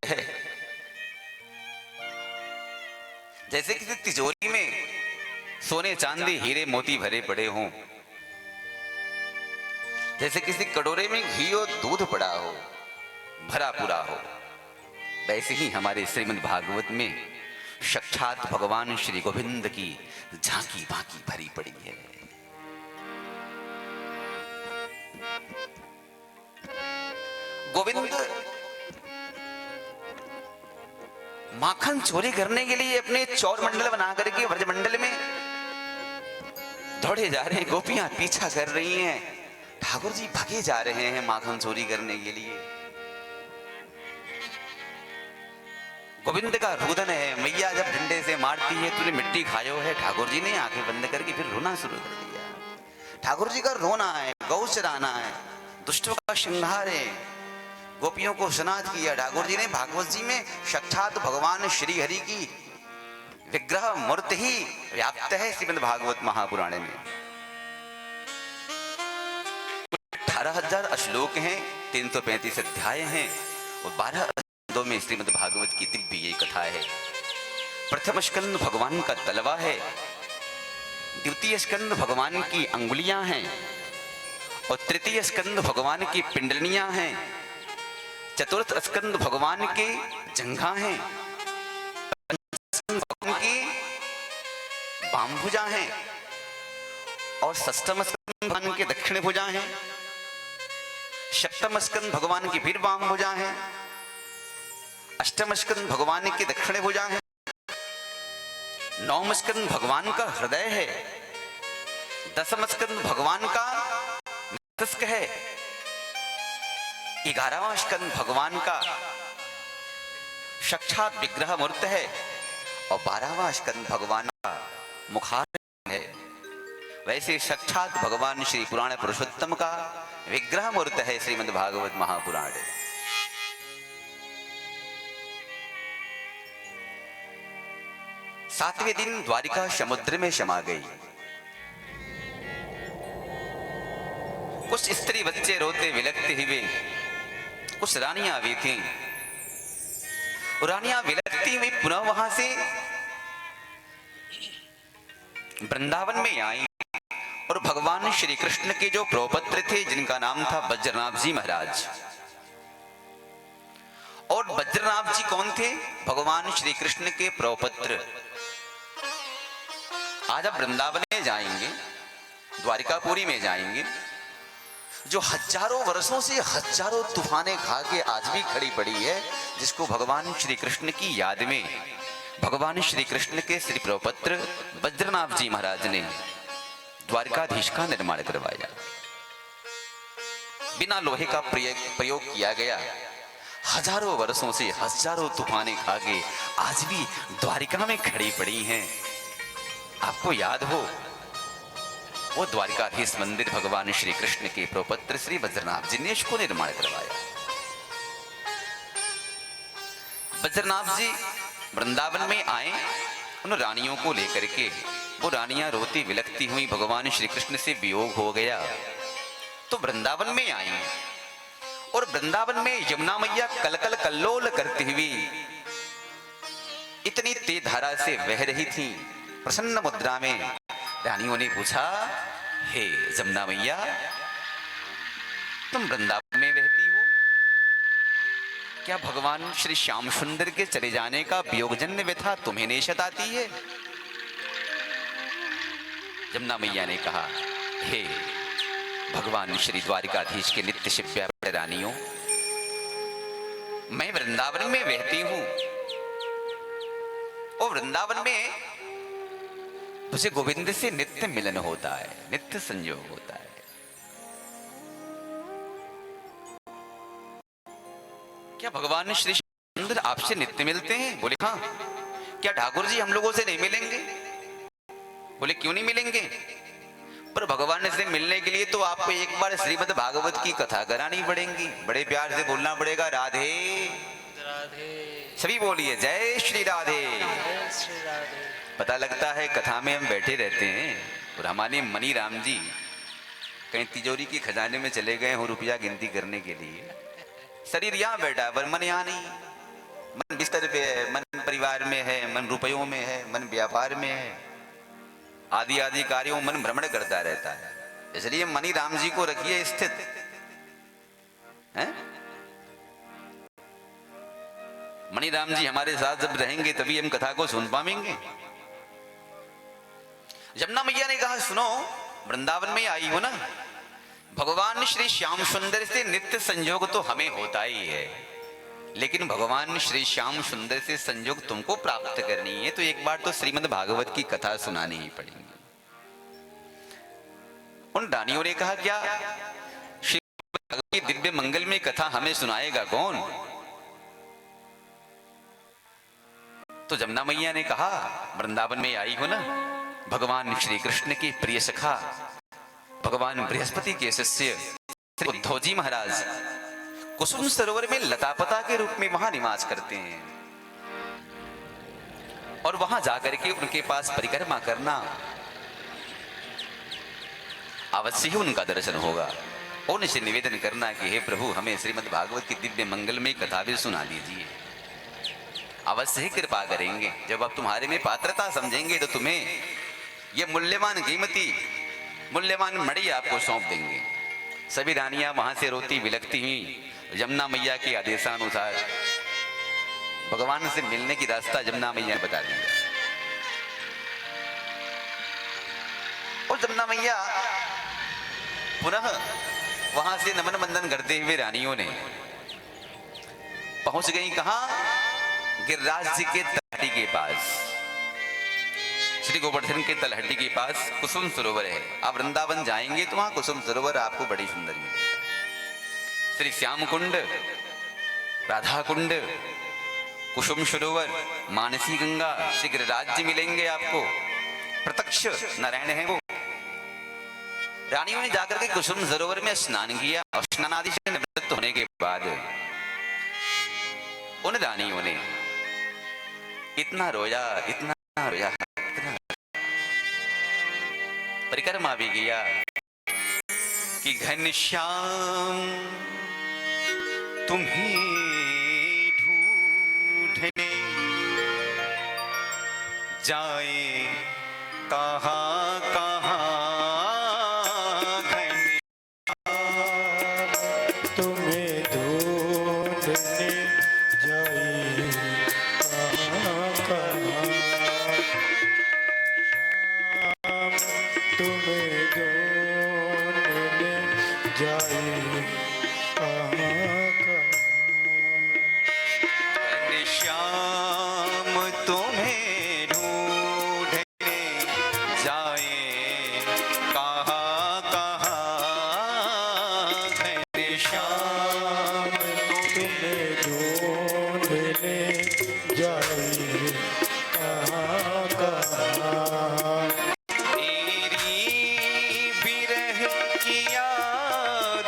है जैसे किसी तिजोरी में सोने चांदी हीरे मोती भरे पड़े हों, जैसे किसी कटोरे में घी और दूध पड़ा हो, भरा पूरा हो, वैसे ही हमारे श्रीमद् भागवत में साक्षात भगवान श्री गोविंद की झांकी बाकी भरी पड़ी है। गोविंद माखन चोरी करने के लिए अपने चौर मंडल बना करके व्रजमंडल में दौड़े जा रहे हैं। गोपियां पीछा कर रही हैं, ठाकुर जी भगे जा रहे हैं माखन चोरी करने के लिए। गोविंद का रुदन है, मैया जब डंडे से मारती है, तूने मिट्टी खायो है। ठाकुर जी ने आंखें बंद करके फिर रोना शुरू कर दिया। ठाकुर जी का रोना है, गौ चराना है, दुष्टों का श्रृंगार है। गोपियों को स्नात किया। ठाकुर जी ने भागवत जी में साक्षात भगवान श्री हरि की विग्रह मूर्ति ही व्याप्त है श्रीमद् भागवत महापुराण में। 18,000 श्लोक हैं, 335 अध्याय हैं और 12 स्कंदों में श्रीमद् भागवत की दिव्य ये कथा है। प्रथम स्कंद भगवान का तलवा है, द्वितीय स्कंद भगवान की अंगुलियां हैं और तृतीय स्कंद भगवान की पिंडलियां हैं। चतुर्थ स्कंद भगवान के जंघा हैं, भगवान की बाम भुजा हैं और षष्ठम स्कंद भगवान के दक्षिण भुजा हैं। सप्तम स्कंद भगवान की फिर बाम भुजा हैं। अष्टम स्कंद भगवान की दक्षिण भुजा हैं। नवम स्कंद भगवान का हृदय है। दसम स्कंद भगवान का मस्तिष्क है। 11वां स्कंद भगवान का साक्षात विग्रह मूर्त है और 12वां स्कंद भगवान का मुखार है। वैसे साक्षात भगवान श्री पुराण पुरुषोत्तम का विग्रह मूर्त है श्रीमद् भागवत महापुराण। सातवें दिन द्वारिका समुद्र में समा गई। कुछ स्त्री बच्चे रोते विलखते हुए, कुछ रानियां भी थीं। रानियां विलखती हुई पुनः वहां से वृंदावन में आई और भगवान श्री कृष्ण के जो प्रपत्र थे, जिनका नाम था वज्रनाभ जी महाराज। और वज्रनाभ जी कौन थे? भगवान श्री कृष्ण के प्रपत्र। आज आप वृंदावन में जाएंगे, द्वारिकापुरी में जाएंगे, जो हजारों वर्षों से हजारों तूफाने खा के आज भी खड़ी पड़ी है, जिसको भगवान श्री कृष्ण की याद में भगवान श्री कृष्ण के श्री प्रपत्र वज्रनाभ जी महाराज ने द्वारिकाधीश का निर्माण करवाया। बिना लोहे का प्रयोग किया गया। हजारों वर्षों से हजारों तूफाने खा के आज भी द्वारिका में खड़ी पड़ी हैं। आपको याद हो, वो द्वारिकाधीश मंदिर भगवान श्री कृष्ण के प्रपत्र श्री वज्रनाभ जी ने इसको निर्माण करवाया। बद्रीनाथ जी वृंदावन में आए, उन रानियों को लेकर के। वो रानियां रोती विलखती हुई भगवान श्री कृष्ण से वियोग हो गया, तो वृंदावन में आई। और वृंदावन में यमुना मैया कलकल कल्लोल करती हुई इतनी तेज धारा से बह रही थी। प्रसन्न मुद्रा में रानियों ने पूछा, हे यमुना मैया, तुम वृंदावन में बहती हो, क्या भगवान श्री श्याम सुंदर के चले जाने का वियोगजन्य व्यथा तुम्हें नहीं सताती है? यमुना मैया ने कहा, हे भगवान श्री द्वारिकाधीश के नित्य शिव्या रानियों, मैं वृंदावन में बहती हूं, और वृंदावन में तुझे गोविंद से नित्य मिलन होता है, नित्य संयोग होता है। क्या भगवान श्री सुंदर आपसे नित्य मिलते हैं? बोले हाँ। क्या ठाकुर जी हम लोगों से नहीं मिलेंगे? बोले क्यों नहीं मिलेंगे? पर भगवान से मिलने के लिए तो आपको एक बार श्रीमद् भागवत की कथा करानी पड़ेगी। बड़े प्यार से बोलना पड़ेगा, राधे राधे। सभी बोलिए जय श्री राधे। जय श्री राधे। पता लगता है कथा में हम बैठे रहते हैं और हमारे मनी राम जी कहीं तिजोरी की खजाने में चले गए हो रुपया गिनती करने के लिए। शरीर यहाँ बैठा है पर मन यहाँ नहीं। मन बिस्तर पे है, मन परिवार में है, मन रुपयों में है, मन व्यापार में है, आदि आदि कार्यों मन भ्रमण करता रहता है। इसलिए मनी राम जी को रखिए स्थित है। मनी राम जी हमारे साथ जब रहेंगे तभी हम कथा को सुन पाएंगे। यमुना मैया ने कहा, सुनो, वृंदावन में आई हो ना, भगवान श्री श्याम सुंदर से नित्य संयोग तो हमें होता ही है, लेकिन भगवान श्री श्याम सुंदर से संयोग तुमको प्राप्त करनी है तो एक बार तो श्रीमद् भागवत की कथा सुनानी ही पड़ेगी। उन रानियों ने कहा, क्या श्री भागवत की दिव्य मंगल में कथा हमें सुनाएगा कौन? तो यमुना मैया ने कहा, वृंदावन में आई हो ना, भगवान श्री कृष्ण के प्रिय सखा भगवान बृहस्पति के शिष्य श्री उद्धव जी महाराज कुसुम सरोवर में लतापता के रूप में वहां निवास करते हैं, और वहां जाकर के उनके पास परिक्रमा करना अवश्य ही उनका दर्शन होगा। उनसे निवेदन करना कि हे प्रभु, हमें श्रीमद् भागवत की दिव्य मंगलमय कथा भी सुना दीजिए। अवश्य ही कृपा करेंगे। जब आप तुम्हारे में पात्रता समझेंगे तो तुम्हें ये मूल्यवान कीमती मूल्यवान मणि आपको सौंप देंगे। सभी रानियां वहां से रोती विलखती हुई यमुना मैया के आदेशानुसार भगवान से मिलने की रास्ता यमुना मैया ने बता दिया। और यमुना मैया पुनः वहां से नमन बंदन करते हुए रानियों ने पहुंच गई कहां? गिरिराज जी के तलहटी के पास, श्री गोवर्धन के तलहटी के पास कुसुम सरोवर है। आप वृंदावन जाएंगे तो वहां कुसुम सरोवर आपको बड़ी सुंदर मिलेगा। श्री श्याम कुंड, राधा कुंड, कुसुम सरोवर, मानसी गंगा, श्री गिरिराज जी मिलेंगे आपको। प्रत्यक्ष नारायण है वो। रानियों ने जाकर के कुसुम सरोवर में स्नान किया और स्नान आदि से निवृत्त होने के बाद उन रानियों ने इतना रोया, इतना रोया, इतना परिक्रमा भी किया कि घनश्याम तुम्हें ढूंढने जाए कहाँ कहाँ, तुम्हें ढूंढने जाए कहाँ कहाँ, श्याम तुम्हें ढूंढने जाए कहाँ कहाँ। श्याम तुम्हें ढूंढने जाए कहाँ कहाँ, श्याम तुम्हें ढूंढने जाए कहाँ कहाँ। तेरी बिरह की याद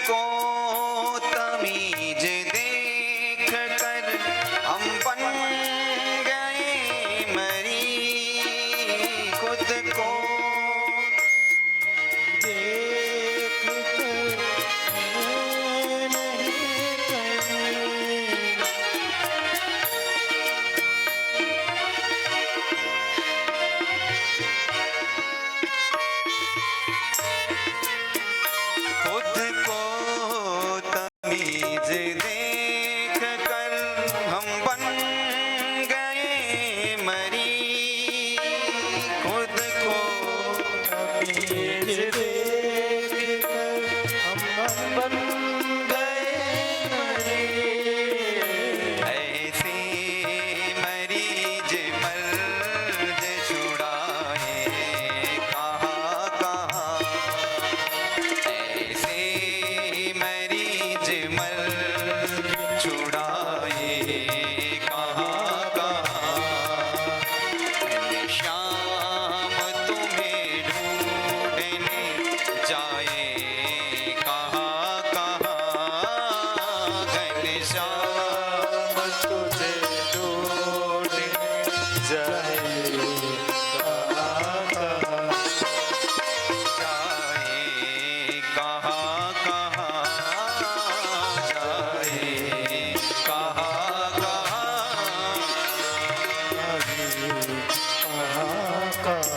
को तमीज देख कर हम बन गए मरी, खुद को देख कर मैं नहीं कहीं। खुद को तमीज देख कर हम बन गए मरी, खुद को तमीज देख कर हम बन गए मरे। ऐसे मरीज मर्द छुड़ाए कहाँ कहाँ, ऐसे मरीज मर्द छुड़ाए कहाँ कहाँ। शाम तुम्हें ढूंढने जाए कहाँ कहाँ, घनश्याम तुझे ढूंढने जाए जाए कहाँ कहाँ, जाए कहाँ कहाँ।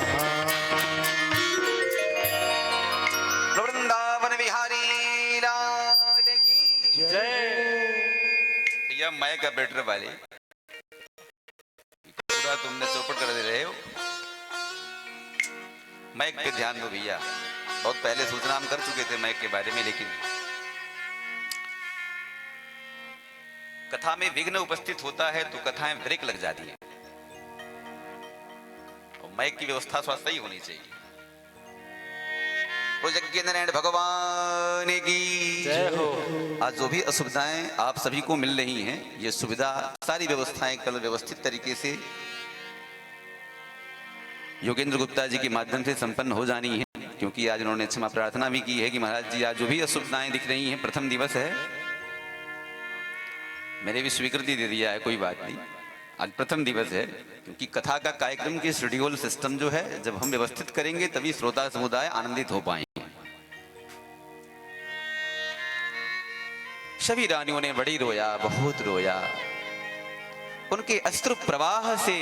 वृंदावन बिहारी लाल की भैया मैं का बेटर वाले पूरा तुमने चौपट कर दे रहे हो। मैक पे ध्यान दो भैया, बहुत पहले सूचना हम कर चुके थे मैक के बारे में, लेकिन कथा में विघ्न उपस्थित होता है तो कथाएं ब्रेक लग जाती हैं, और मैक की व्यवस्था थोड़ा सही होनी चाहिए। तो यज्ञ नारायण भगवान की जय हो। आज जो भी असुविधाएं आप सभी को मिल रही हैं, ये सुविधा सारी व्यवस्थाएं कल व्यवस्थित तरीके से योगेंद्र गुप्ता जी के माध्यम से संपन्न हो जानी है, क्योंकि आज उन्होंने क्षमा प्रार्थना भी की है कि महाराज जी आज जो भी असुविधाएं दिख रही हैं, प्रथम दिवस है, मैंने भी स्वीकृति दे दिया है, कोई बात नहीं, आज प्रथम दिवस है, क्योंकि कथा का कार्यक्रम की शेड्यूल सिस्टम जो है जब हम व्यवस्थित करेंगे तभी श्रोता समुदाय आनंदित हो पाएंगे। सभी रानियों ने बड़ी रोया, बहुत रोया, उनके अश्रु प्रवाह से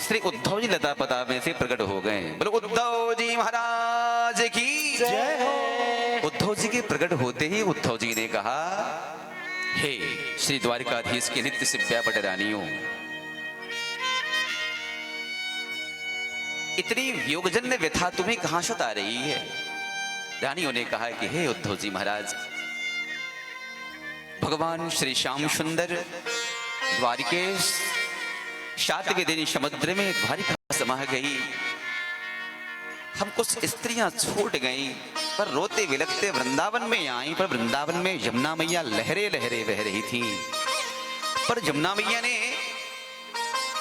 श्री उद्धव जी लता पता में से प्रकट हो गए। बोलो उद्धव जी महाराज की जय हो। उद्धव जी के प्रकट होते ही उद्धव जी ने कहा, हे श्री द्वारिकाधीश के नित्य सिव्यापट रानियों, इतनी वियोगजन्य व्यथा तुम्हें कहां से आ रही है। रानियों ने कहा कि हे उद्धव जी महाराज, भगवान श्री श्याम सुंदर द्वारिकेश 7वें दिन समुद्र में द्वारिका समा गई, हम कुछ स्त्रियां छूट गईं, पर रोते विलखते वृंदावन में आई, पर वृंदावन में यमुना मैया लहरे लहरे बह रही थी। पर यमुना मैया ने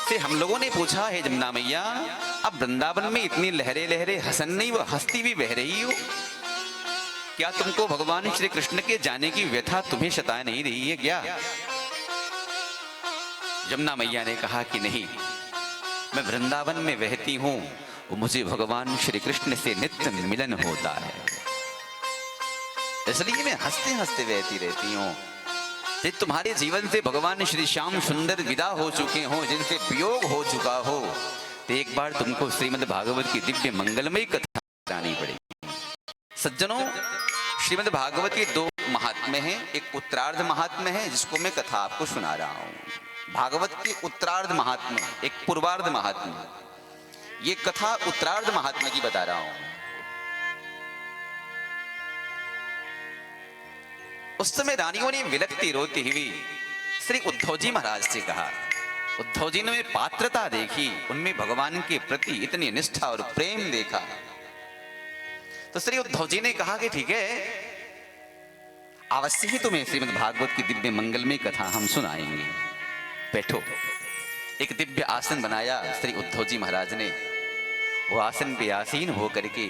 से हम लोगों ने पूछा, है यमुना मैया अब वृंदावन में इतनी लहरे लहरे हसन नहीं, वो हस्ती भी बह रही हो, क्या तुमको भगवान श्री कृष्ण के जाने की व्यथा तुम्हें सता नहीं रही है क्या? यमुना मैया ने कहा कि नहीं, मैं वृंदावन में बहती हूं, वो मुझे भगवान श्री कृष्ण से नित्य मिलन होता है, इसलिए मैं हंसते हंसते बहती रहती हूं। यदि तुम्हारे जीवन से भगवान श्री श्याम सुंदर विदा हो चुके हो, जिनसे वियोग हो चुका हो, तो एक बार तुमको श्रीमद् भागवत की दिव्य मंगलमयी कथा बतानी पड़ेगी। सज्जनों, श्रीमद् भागवत के 2 महात्म्य हैं, एक उत्तरार्ध महात्म्य है जिसको मैं कथा आपको सुना रहा हूं। भागवत के उत्तरार्ध महात्म्य, एक पूर्वार्ध महात्म्य, ये कथा उत्तरार्ध महात्म्य की बता रहा हूं। उस समय रानियों ने विलखती रोती हुई श्री उद्धव जी महाराज से कहा। उद्धव जी ने पात्रता देखी, उनमें भगवान के प्रति इतनी निष्ठा और प्रेम देखा, तो श्री उद्धव जी ने कहा कि ठीक है, अवश्य ही तुम्हें श्रीमद् भागवत की दिव्य मंगलमयी कथा हम सुनाएंगे, बैठो। एक दिव्य आसन बनाया श्री उद्धव जी महाराज ने, वो आसन पे आसीन हो करके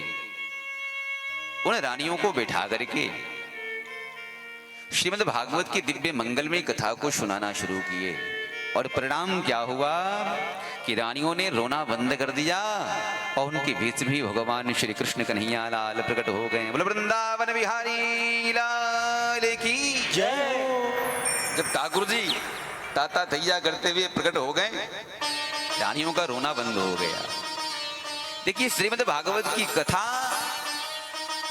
उन रानियों को बैठा करके श्रीमद् भागवत की दिव्य मंगलमय कथा को सुनाना शुरू किए और परिणाम क्या हुआ कि रानियों ने रोना बंद कर दिया और उनके बीच भी भगवान श्री कृष्ण कन्हैया लाल प्रकट हो गए। बोलो वृंदावन बिहारी लाल की जय। जब ठाकुर जी ताता थैया करते हुए प्रकट हो गए, रानियों का रोना बंद हो गया। देखिए श्रीमद् भागवत की कथा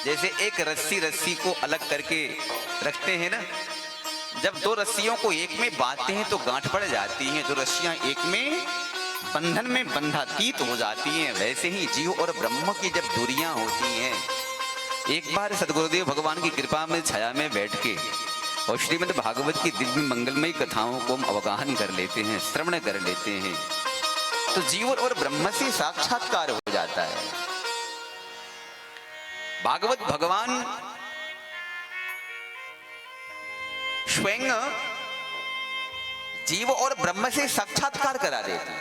जैसे एक रस्सी को अलग करके रखते हैं ना, जब दो रस्सियों को एक में बांधते हैं तो गांठ पड़ जाती हैं, दो रस्सियां एक में बंधन में बंधातीत हो जाती हैं। वैसे ही जीव और ब्रह्म की जब दूरियां होती हैं, एक बार सदगुरुदेव भगवान की कृपा में छाया में बैठ के और श्रीमद् भागवत की दिव्य मंगलमयी कथाओं को हम अवगाहन कर लेते हैं, श्रवण कर लेते हैं, तो जीव और ब्रह्म से साक्षात्कार हो जाता है। भागवत भगवान स्वयं जीव और ब्रह्म से साक्षात्कार करा देते हैं।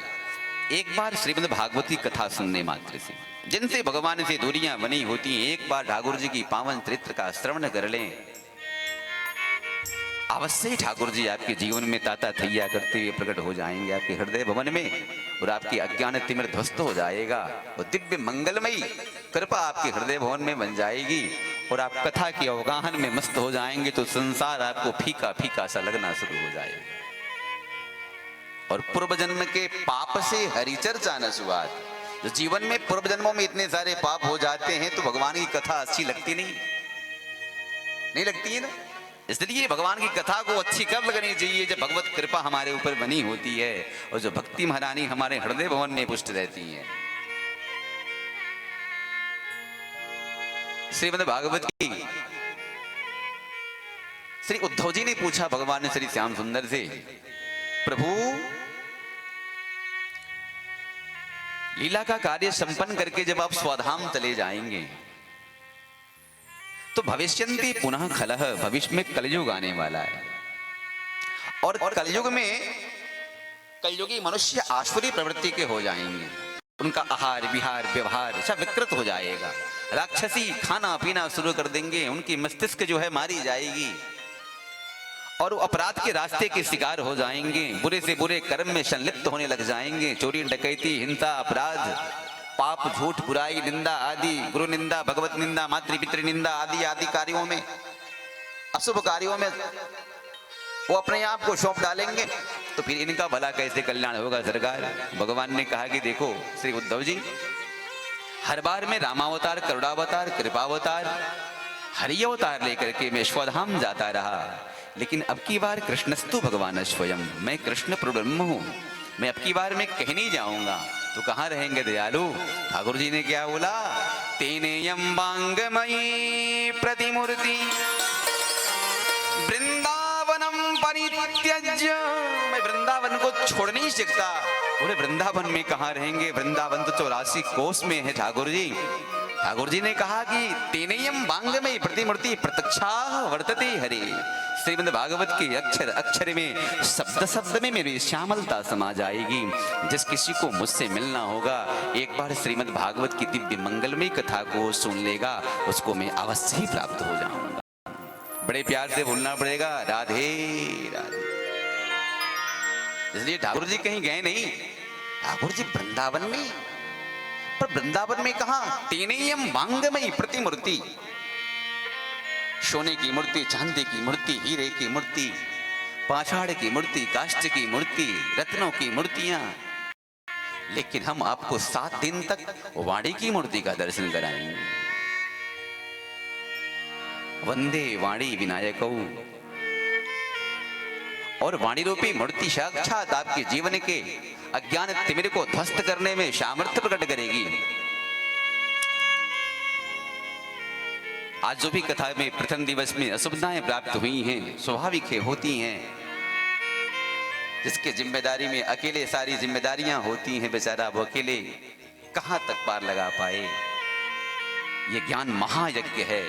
एक बार श्रीमद् भागवत की कथा सुनने मात्र से, जिनसे भगवान से दूरियां बनी होती हैं, एक बार ठाकुर जी की पावन चरित्र का श्रवण कर लें, अवश्य ही ठाकुर जी आपके जीवन में ताता थैया करते हुए प्रकट हो जाएंगे आपके हृदय भवन में, और आपकी अज्ञान तिमिर ध्वस्त हो जाएगा और दिव्य मंगलमयी कृपा आपके हृदय भवन में बन जाएगी और आप कथा के अवगाहन में मस्त हो जाएंगे, तो संसार आपको फीका फीका सा लगना शुरू हो जाएगा और पूर्व जन्म के पाप से हरिचर्चा न सुवाद। जो जीवन में पूर्व जन्मों में इतने सारे पाप हो जाते हैं तो भगवान की कथा अच्छी लगती नहीं लगती है ना। इसलिए भगवान की कथा को अच्छी कब लगनी चाहिए? जब भगवत कृपा हमारे ऊपर बनी होती है और जो भक्ति महारानी हमारे हृदय भवन में पुष्ट रहती है। श्रीमद् भागवत की श्री उद्धव जी ने पूछा भगवान श्री श्याम सुंदर से, प्रभु लीला का कार्य संपन्न करके जब आप स्वधाम चले जाएंगे तो भविष्यन्ति पुनः खलह, भविष्य में कलयुग आने वाला है और कलयुग में कलयुगी मनुष्य आसुरी प्रवृत्ति के हो जाएंगे, उनका आहार विहार व्यवहार सब विकृत हो जाएगा, राक्षसी खाना पीना शुरू कर देंगे, उनकी मस्तिष्क जो है मारी जाएगी और वो अपराध के रास्ते के शिकार हो जाएंगे, बुरे से बुरे कर्म में संलिप्त होने लग जाएंगे, चोरी डकैती हिंसा अपराध पाप झूठ बुराई निंदा आदि, गुरु निंदा भगवत निंदा मातृ पितृ निंदा आदि आदि कार्यों में अशुभ कार्यों में वो अपने आप को सौंप डालेंगे। तो फिर इनका भला कैसे कल्याण होगा सरकार? भगवान ने कहा कि देखो श्री उद्धव जी, हर बार में रामावतार करुणावतार कृपावतार हरि अवतार लेकर के मैं स्वधाम जाता रहा, लेकिन अब की बार कृष्णस्तु भगवान स्वयं, मैं कृष्ण ब्रह्म हूं, मैं अब की बार में कहने जाऊंगा तो कहां रहेंगे दयालु? ठाकुर जी ने क्या बोला? तेनेयम वांगमयी प्रतिमूर्ति वृंदावनम परित्यज्य, मैं वृंदावन को छोड़ नहीं सकता। बोले वृंदावन में कहां रहेंगे? वृंदावन तो 84 कोस में है ठाकुर जी। ठाकुर जी ने कहा कि तेनेयम वांगमयी प्रतिमूर्ति प्रत्यक्षा वर्तते हरि। श्रीमद् भागवत के अक्षर अक्षर में शब्द शब्द में मेरी श्यामलता समा जाएगी। जिस किसी को मुझसे मिलना होगा एक बार श्रीमद् भागवत की दिव्य मंगलमयी कथा को सुन लेगा, उसको मैं अवश्य ही प्राप्त हो जाऊंगा। बड़े प्यार से बोलना पड़ेगा राधे राधे। इसलिए ठाकुर जी कहीं गए नहीं, ठाकुर जी वृंदावन में, पर वृंदावन में कहा? तेनेयम वांगमयी प्रतिमूर्ति, सोने की मूर्ति, चांदी की मूर्ति, हीरे की मूर्ति, पाषाण की मूर्ति, काष्ठ की मूर्ति, रत्नों की मूर्तियां, लेकिन हम आपको 7 दिन तक वाणी की मूर्ति का दर्शन कराएंगे। वंदे वाणी विनायकौ, और वाणी रूपी मूर्ति साक्षात आपके जीवन के अज्ञान तिमिर को ध्वस्त करने में सामर्थ्य प्रकट करेगी। आज जो भी कथा में प्रथम दिवस में असुविधाएं प्राप्त हुई हैं, स्वाभाविक है, होती हैं। जिसके जिम्मेदारी में अकेले सारी जिम्मेदारियां होती हैं, बेचारा वो अकेले कहां तक पार लगा पाए। ये ज्ञान महायज्ञ है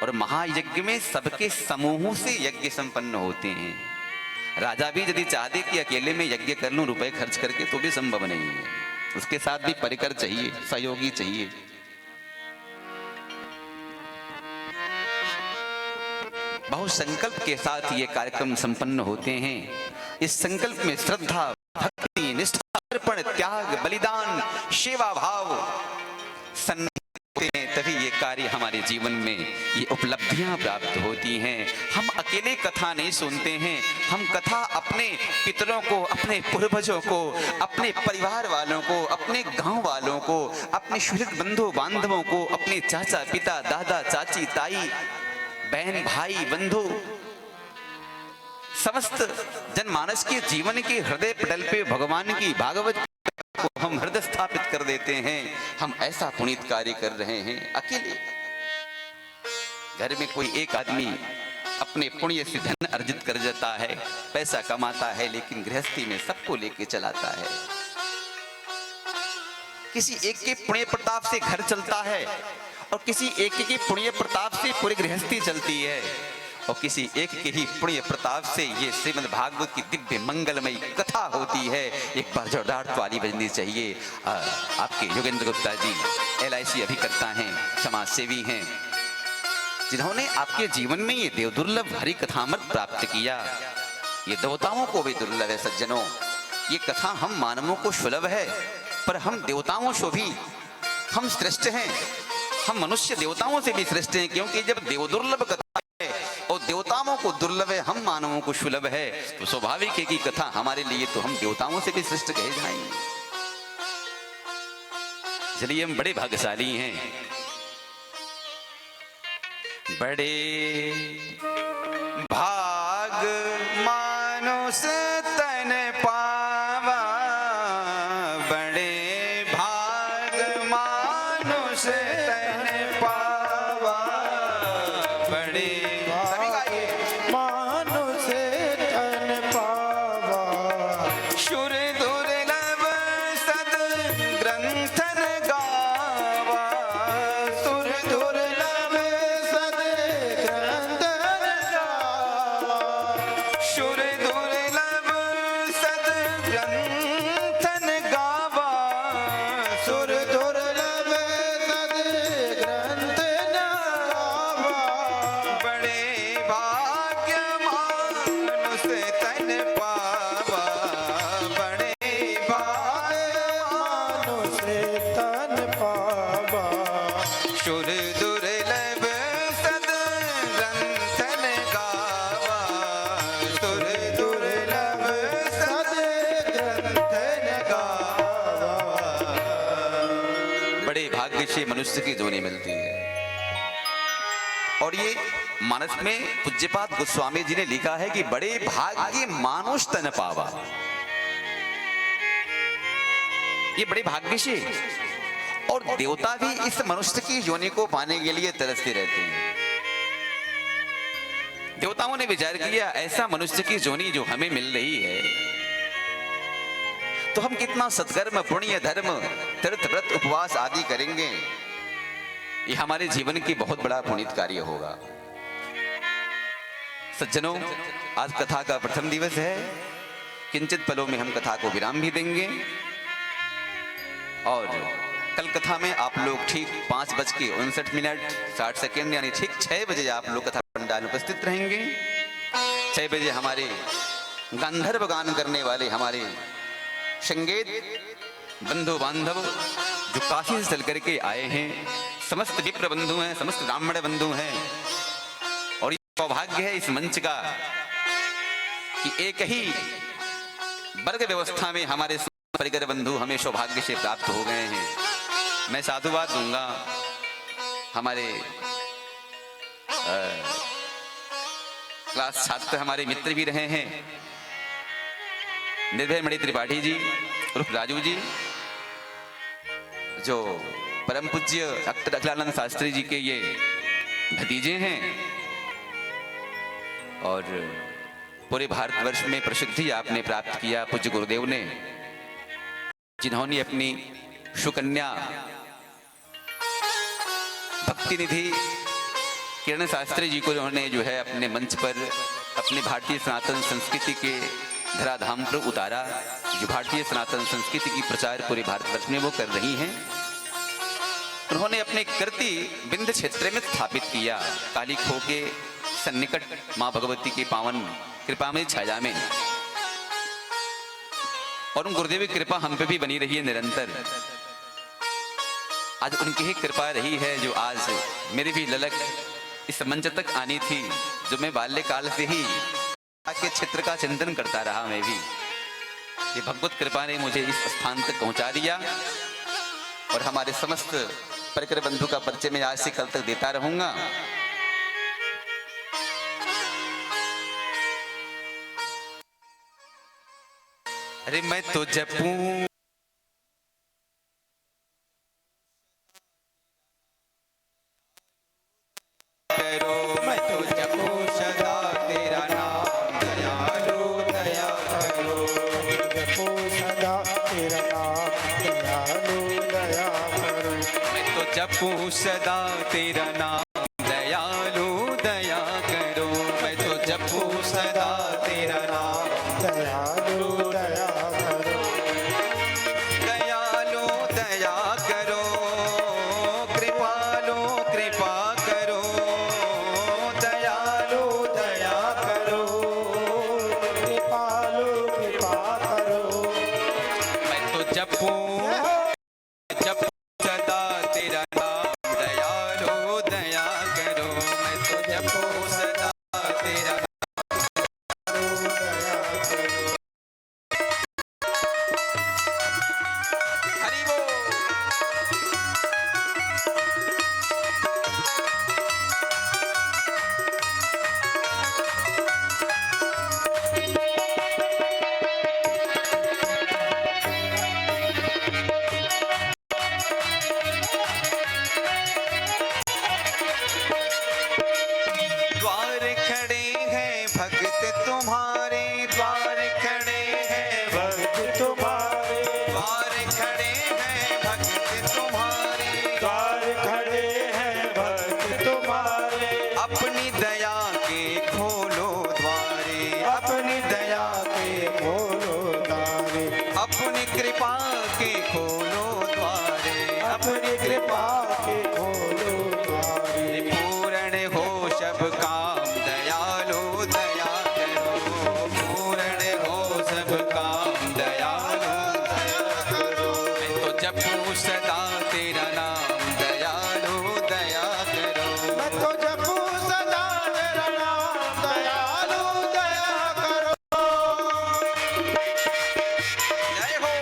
और महायज्ञ में सबके समूहों से यज्ञ संपन्न होते हैं। राजा भी यदि चाहते कि अकेले में यज्ञ कर लूं रुपए खर्च करके, तो भी संभव नहीं है, उसके साथ भी परिकर चाहिए, सहयोगी चाहिए। बहुत संकल्प के साथ ये कार्यक्रम संपन्न होते हैं। इस संकल्प में श्रद्धा, भक्ति, निष्ठा, अर्पण, त्याग, बलिदान, सेवा भाव होते हैं, तभी ये कार्य हमारे जीवन में ये उपलब्धियां प्राप्त होती हैं। हम अकेले कथा नहीं सुनते हैं, हम कथा अपने पितरों को, अपने पूर्वजों को, अपने परिवार वालों को, अपने गांव वालों को, अपने सुहृद बंधु बांधवों को, अपने चाचा पिता, दादा चाची, ताई, बहन भाई, बंधु, समस्त जनमानस के जीवन के हृदय पटल पे भगवान की भागवत को हम हृदय स्थापित कर देते हैं। हम ऐसा पुनीत कार्य कर रहे हैं। अकेले घर में कोई एक आदमी अपने पुण्य से धन अर्जित कर जाता है, पैसा कमाता है, लेकिन गृहस्थी में सबको लेके चलाता है। किसी एक के पुण्य प्रताप से घर चलता है और किसी एक के पुण्य प्रताप से पूरी गृहस्थी चलती है, और किसी एक के ही पुण्य प्रताप से ये श्रीमद् भागवत की दिव्य मंगलमयी कथा होती है। एक बार जोरदार ताली बजनी चाहिए। आपके योगेंद्र गुप्ता जी LIC अभिकर्ता हैं, समाज सेवी हैं, जिन्होंने आपके जीवन में ये देवदुर्लभ हरि कथामृत प्राप्त किया। ये देवताओं को भी दुर्लभ है सज्जनों। ये कथा हम मानवों को सुलभ है, पर हम देवताओं से भी हम श्रेष्ठ हैं। हम मनुष्य देवताओं से भी श्रेष्ठ हैं, क्योंकि जब देवदुर्लभ कथा और देवताओं को दुर्लभ है, हम मानवों को सुलभ है, तो स्वाभाविक है कि कथा हमारे लिए तो हम देवताओं से भी श्रेष्ठ कहे जाएंगे। चलिए, हम बड़े भाग्यशाली हैं। बड़े भाग मानुष तन पावा, बड़े भाग मानुष तन पावा, बड़े मानुष तन पावा, शुर दुर्लभ सद ग्रंथन गावा, सुर दुर्लभ सद ग्रंथन गावा, शुर दुर्लभ सद ग्रंथन गावा, सुर दुर्लभ सद ग्रंथन गावा, बड़े भाग्य मानुष तन पावा, बड़े मानुष तन पावा, शुर दुर्लभ सद ग्रंथन गावा, शुर दुर्लभ सद ग्रंथन गावा। बड़े भाग्य से मनुष्य की जोनी मिलती है। और ये मानस में पूज्यपाद गोस्वामी जी ने लिखा है कि बड़े भाग्य मानुष तन पावा। ये बड़े भाग्य से, और देवता भी इस मनुष्य की योनि को पाने के लिए तरसते रहते हैं। देवताओं ने विचार किया, ऐसा मनुष्य की योनि जो हमें मिल रही है, तो हम कितना सत्कर्म, पुण्य, धर्म, तीर्थ, व्रत, उपवास आदि करेंगे, ये हमारे जीवन की बहुत बड़ा पुनीत कार्य होगा। सज्जनों, आज कथा का प्रथम दिवस है। किंचित पलों में हम कथा को विराम भी देंगे, और कल कथा में आप लोग ठीक 5:59 यानी ठीक 6 बजे आप लोग कथा पंडाल में उपस्थित रहेंगे। 6 बजे हमारे गांधर्व गान करने वाले हमारे संगीत बंधु बांधव जो काशी से चल करके आए हैं, समस्त विप्र बंधु हैं, समस्त ब्राह्मण बंधु हैं, और ये सौभाग्य है इस मंच का कि एक ही वर्ग व्यवस्था में हमारे परिकर बंधु हमें सौभाग्य से प्राप्त हो गए हैं। मैं साधुवाद दूंगा हमारे क्लास छात्र, हमारे मित्र भी रहे हैं, निर्भय मणि त्रिपाठी जी उर्फ राजू जी, जो परम पूज्य डॉक्टर अखिलानंद शास्त्री जी के ये भतीजे हैं, और पूरे भारतवर्ष में प्रसिद्धि आपने प्राप्त किया पूज्य गुरुदेव ने, जिन्होंने अपनी सुकन्या भक्ति निधि किरण शास्त्री जी को उन्होंने जो है अपने मंच पर अपने भारतीय सनातन संस्कृति के धराधाम पर उतारा। जो भारतीय सनातन संस्कृति की प्रचार पूरे भारतवर्ष में वो कर रही हैं। उन्होंने अपने कृति विंध्य क्षेत्र में स्थापित किया। काली खो के सन्निकट माँ भगवती की पावन कृपा में छाया में, और उन गुरुदेव की कृपा हम पे भी बनी रही है निरंतर। आज उनकी ही कृपा रही है जो आज मेरी भी ललक इस मंच तक आनी थी, जो मैं बाल्यकाल से ही के क्षेत्र का चिंतन करता रहा। मैं भी ये भगवत कृपा ने मुझे इस स्थान तक पहुंचा दिया, और हमारे समस्त परिकर बंधु का परिचय मैं आज से कल तक देता रहूंगा। अरे मैं तो जपूं करो, मैं तो जपूं सदा तेरा नाम, दयालु दया करो, जपो सदा तेरा नाम, दयालु दया करो। मैं तो जपूं सदा तेरा नाम, दयालु दया करो, मैं तो जपूं सदा तेरा नाम, दयालु दया करो। दयालु दया करो, कृपालु कृपा करो, दयालु दया करो, कृपालु कृपा करो। मैं तो जपूं सदा तेरा नाम, दयालु दया करो, मैं तो जपूं सदा तेरा हरि बोल। द्वार खड़े हैं भक्त तुम्हारे, द्वार खड़े हैं भक्त तुम्हारे, द्वार खड़े हैं भक्त तुम्हारे, द्वार खड़े हैं भक्त तुम्हारे। अपनी दया के खोलो द्वारे, अपनी दया के खोलो द्वारे, अपनी कृपा के खोलो द्वारे, अपनी कृपा के खोलो द्वारे। पूर्ण हो सब काम, दयालु दया करो, पूर्ण हो सब काम, दयालु दया करो, मैं तो जपूं सदा तेरा नाम, दयालु दया करो, मैं तो जपूं सदा तेरा नाम, दयालु दया करो। जय हो।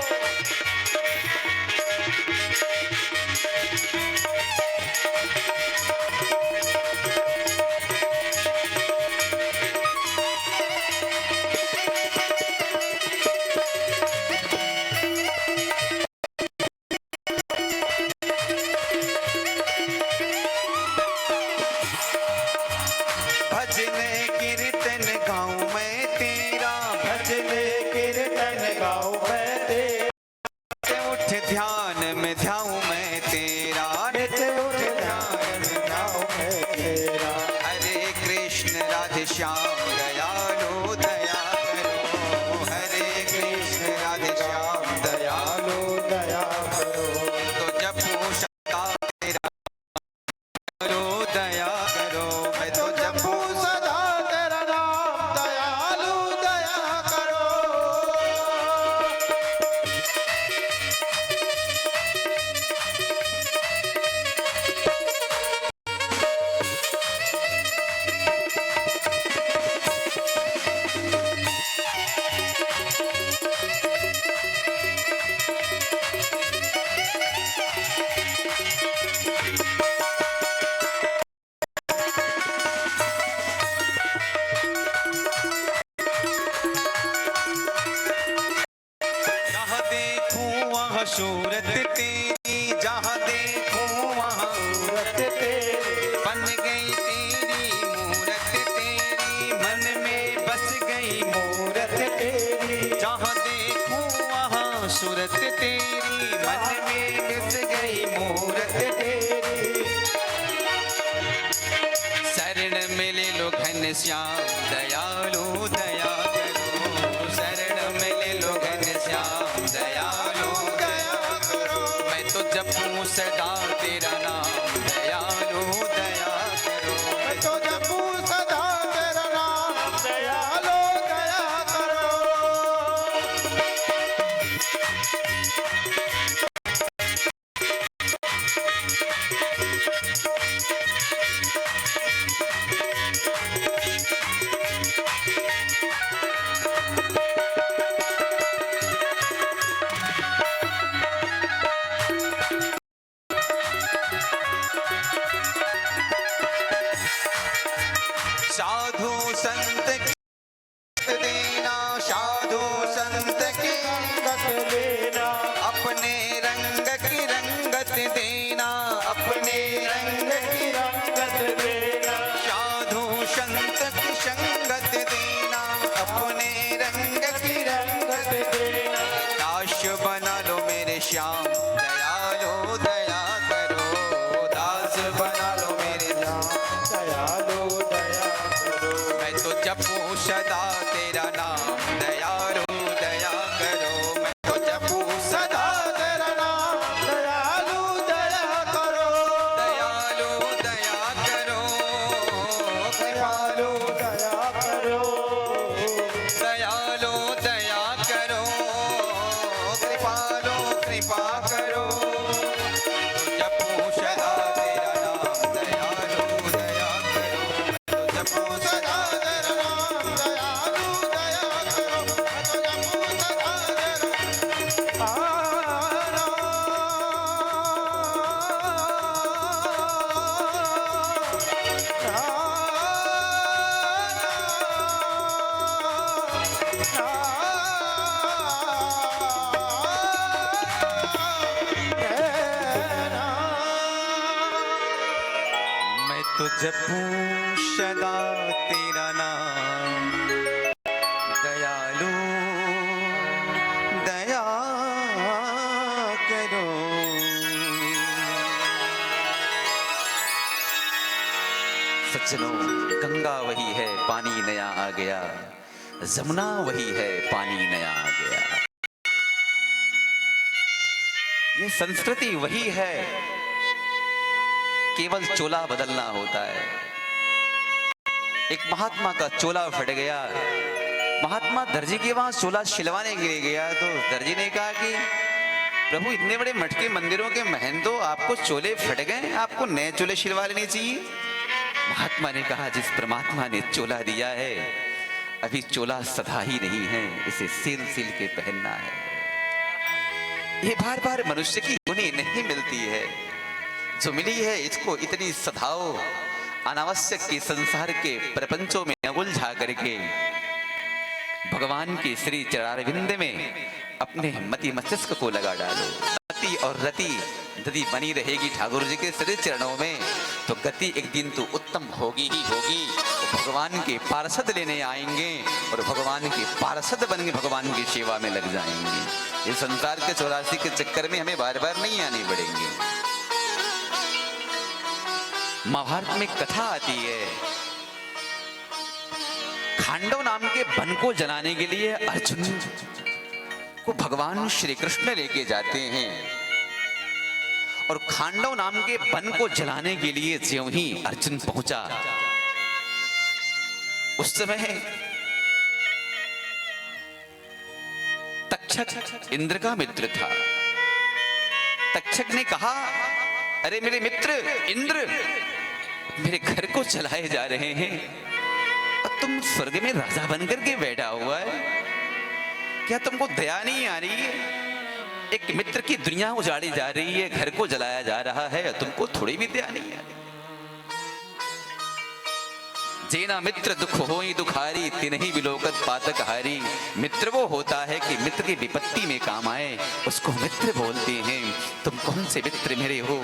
भजन कीर्तन गाऊं मैं तेरा, भजने कीर्तन गाओ मैं तेरा, उठ ध्यान में ध्याऊं मैं तेरा, नित्य उठ ध्यान में गाओ मैं तेरा। हरे कृष्ण राधे श्याम, दयालु दया करो, हरे कृष्ण राधे श्याम, दयालु दया करो। तो जपूं सदा तेरा, दयालु दया करो, मैं तो जपूं सदा तेरा नाम, दयालु दया करो। जहाँ देखूं वहाँ सूरत तेरी, जहाँ देखूं वहाँ सूरत तेरी, बन गई तेरी मूरत तेरी, मन में बस गई मूरत तेरी, जहाँ देखूं वहाँ सूरत तेरी, मन में बस गई मूरत तेरी। शरण मिले लो घनश्याम, दयालु दया करो, शरण मिले लो घनश्याम, दयालु दया करो, मैं तो जपूं सदा तेरा नाम, दयालु दया करो, मैं तो जपूं सदा संत की देना, साधु संत की रंगत लेना, अपने रंग की रंगत देना, अपने रंग की रंगत लेना, साधु संत की संगत देना, अपने रंग की रंगत देना। दास बना लो मेरे श्याम, दयालो दया करो, दास बना लो मेरे श्याम, दयालु दया करो। मैं तो जपूं सदा तेरा नाम, दयालो दया करो, मैं तो जपूं सदा तेरा नाम, दयालु दया करो, दयालो दया करो, दयालु दया करो, दयालो दया करो, कृपालो कृपा करो, जपूं सदा तेरा नाम, दयालो दया करो, जपूं सदा तेरा नाम, दयालो दया करो, जपूं सदा तेरा मैं तो जपूं सदा तेरा नाम, दयालु दया करो। सज्जनों, गंगा वही है, पानी नया आ गया, जमुना वही है, पानी नया आ गया। ये संस्कृति वही है, केवल चोला बदलना होता है। एक महात्मा का चोला फट गया, महात्मा दर्जी के वहां चोला सिलवाने के लिए गया, तो दर्जी ने कहा कि प्रभु, इतने बड़े मठ के मंदिरों के महंतो, आपको चोले फट गए, आपको नए चोले सिलवा लेने चाहिए। महात्मा ने कहा, जिस परमात्मा ने चोला दिया है, अभी चोला सधा ही नहीं है, इसे सिल सिल के पहनना है। ये बार बार मनुष्य की गुणी नहीं मिलती है, जो मिली है इसको इतनी सधाओ, अनावश्यक के संसार के प्रपंचों में न उलझा करके भगवान के श्री चरणारविंद में अपने मति मस्तिष्क को लगा डालो। गति और रति यदि बनी रहेगी ठाकुर जी के श्री चरणों में, तो गति एक दिन तो उत्तम होगी ही होगी। वो भगवान के पार्षद लेने आएंगे और भगवान के पार्षद बन के भगवान की सेवा में लग जाएंगे। ये संसार के 84 के चक्कर में हमें बार बार नहीं आनी पड़ेंगी। महाभारत में कथा आती है, खांडव नाम के वन को जलाने के लिए अर्जुन को भगवान श्री कृष्ण लेके जाते हैं, और खांडव नाम के वन को जलाने के लिए ज्यों ही अर्जुन पहुंचा, उस समय तक्षक इंद्र का मित्र था। तक्षक ने कहा, अरे मेरे मित्र इंद्र, मेरे घर को जलाए जा रहे हैं और तुम स्वर्ग में राजा बनकर के बैठा हुआ है, क्या तुमको दया नहीं आ रही है? एक मित्र की दुनिया उजाड़ी जा रही है, घर को जलाया जा रहा है, तुमको थोड़ी भी दया नहीं आ रही? जेना मित्र दुख होई दुखारी, तिनहि विलोकत पातक हारी। मित्र वो होता है कि मित्र की विपत्ति में काम आए, उसको मित्र बोलते हैं। तुम कौन से मित्र मेरे हो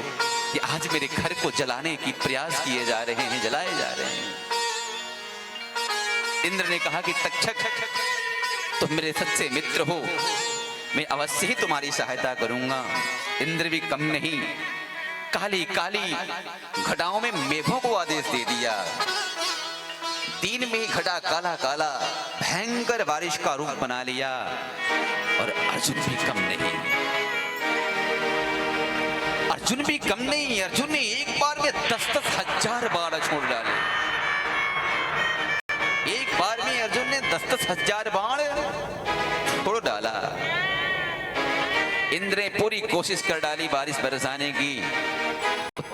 कि आज मेरे घर को जलाने की प्रयास किए जा रहे हैं, जलाए जा रहे हैं? इंद्र ने कहा कि तक्षक, तुम मेरे सच्चे मित्र हो, मैं अवश्य ही तुम्हारी सहायता करूंगा। इंद्र भी कम नहीं, काली काली घटाओं में मेघों को आदेश दे दिया। दिन में घटा काला काला भयंकर बारिश का रूप बना लिया, और अर्जुन भी कम नहीं, अर्जुन भी कम नहीं। अर्जुन ने एक बार में 10-10 हजार बाण छोड़ डाले। एक बार में अर्जुन ने 10-10 हजार बाण छोड़ डाला। इंद्र ने पूरी कोशिश कर डाली बारिश बरसाने की,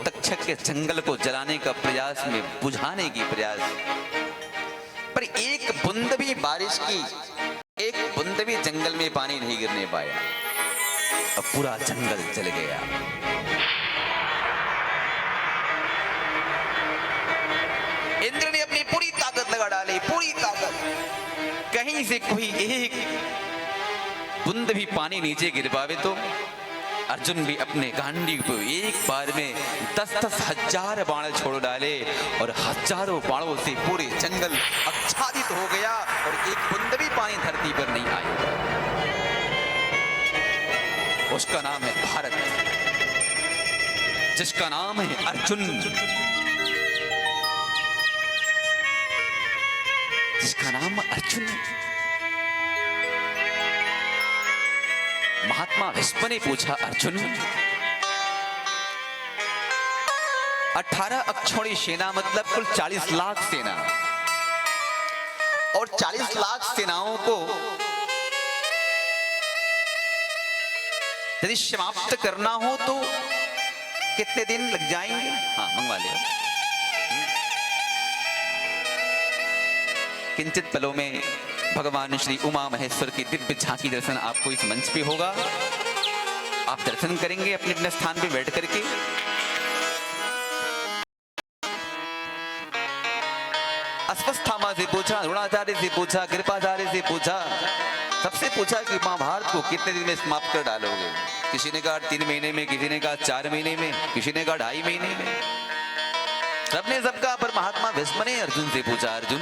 तक्षक के जंगल को जलाने का प्रयास में, बुझाने की प्रयास, पर एक बूंद भी बारिश की, एक बूंद भी जंगल में पानी नहीं गिरने पाया, अब पूरा जंगल जल गया। इंद्र ने अपनी पूरी ताकत लगा डाली, कहीं से कोई एक बूंद भी पानी नीचे गिर पावे तो अर्जुन भी अपने गांडीव को एक बार में 10-10 हजार बाण छोड़ डाले और हजारों बाणों से पूरे जंगल आच्छादित हो गया और एक बूंद भी पानी धरती पर नहीं आया। उसका नाम है भारत, जिसका नाम है अर्जुन, जिसका नाम अर्जुन। महात्मा भीष्म ने पूछा, अर्जुन 18 अक्षौणी सेना मतलब कुल 40 लाख सेना, और 40 लाख सेनाओं को यदि समाप्त करना हो तो कितने दिन लग जाएंगे? हाँ, मंगवा ले। किंचित पलों में भगवान श्री उमा महेश्वर की दिव्य झांकी दर्शन आपको इस मंच पे होगा। आप दर्शन करेंगे अपने अपने स्थान पे बैठ करके। अश्वस्थामा से पूछा, द्रोणाचार्य से पूछा, कृपाचार्य से पूछा, सबसे पूछा कि महाभारत को कितने दिन में समाप्त कर डालोगे? किसी ने कहा 3 महीने में, किसी ने कहा 4 महीने में, किसी ने कहा 2.5 महीने में। सबने सबका, पर महात्मा भीष्म ने अर्जुन से पूछा, अर्जुन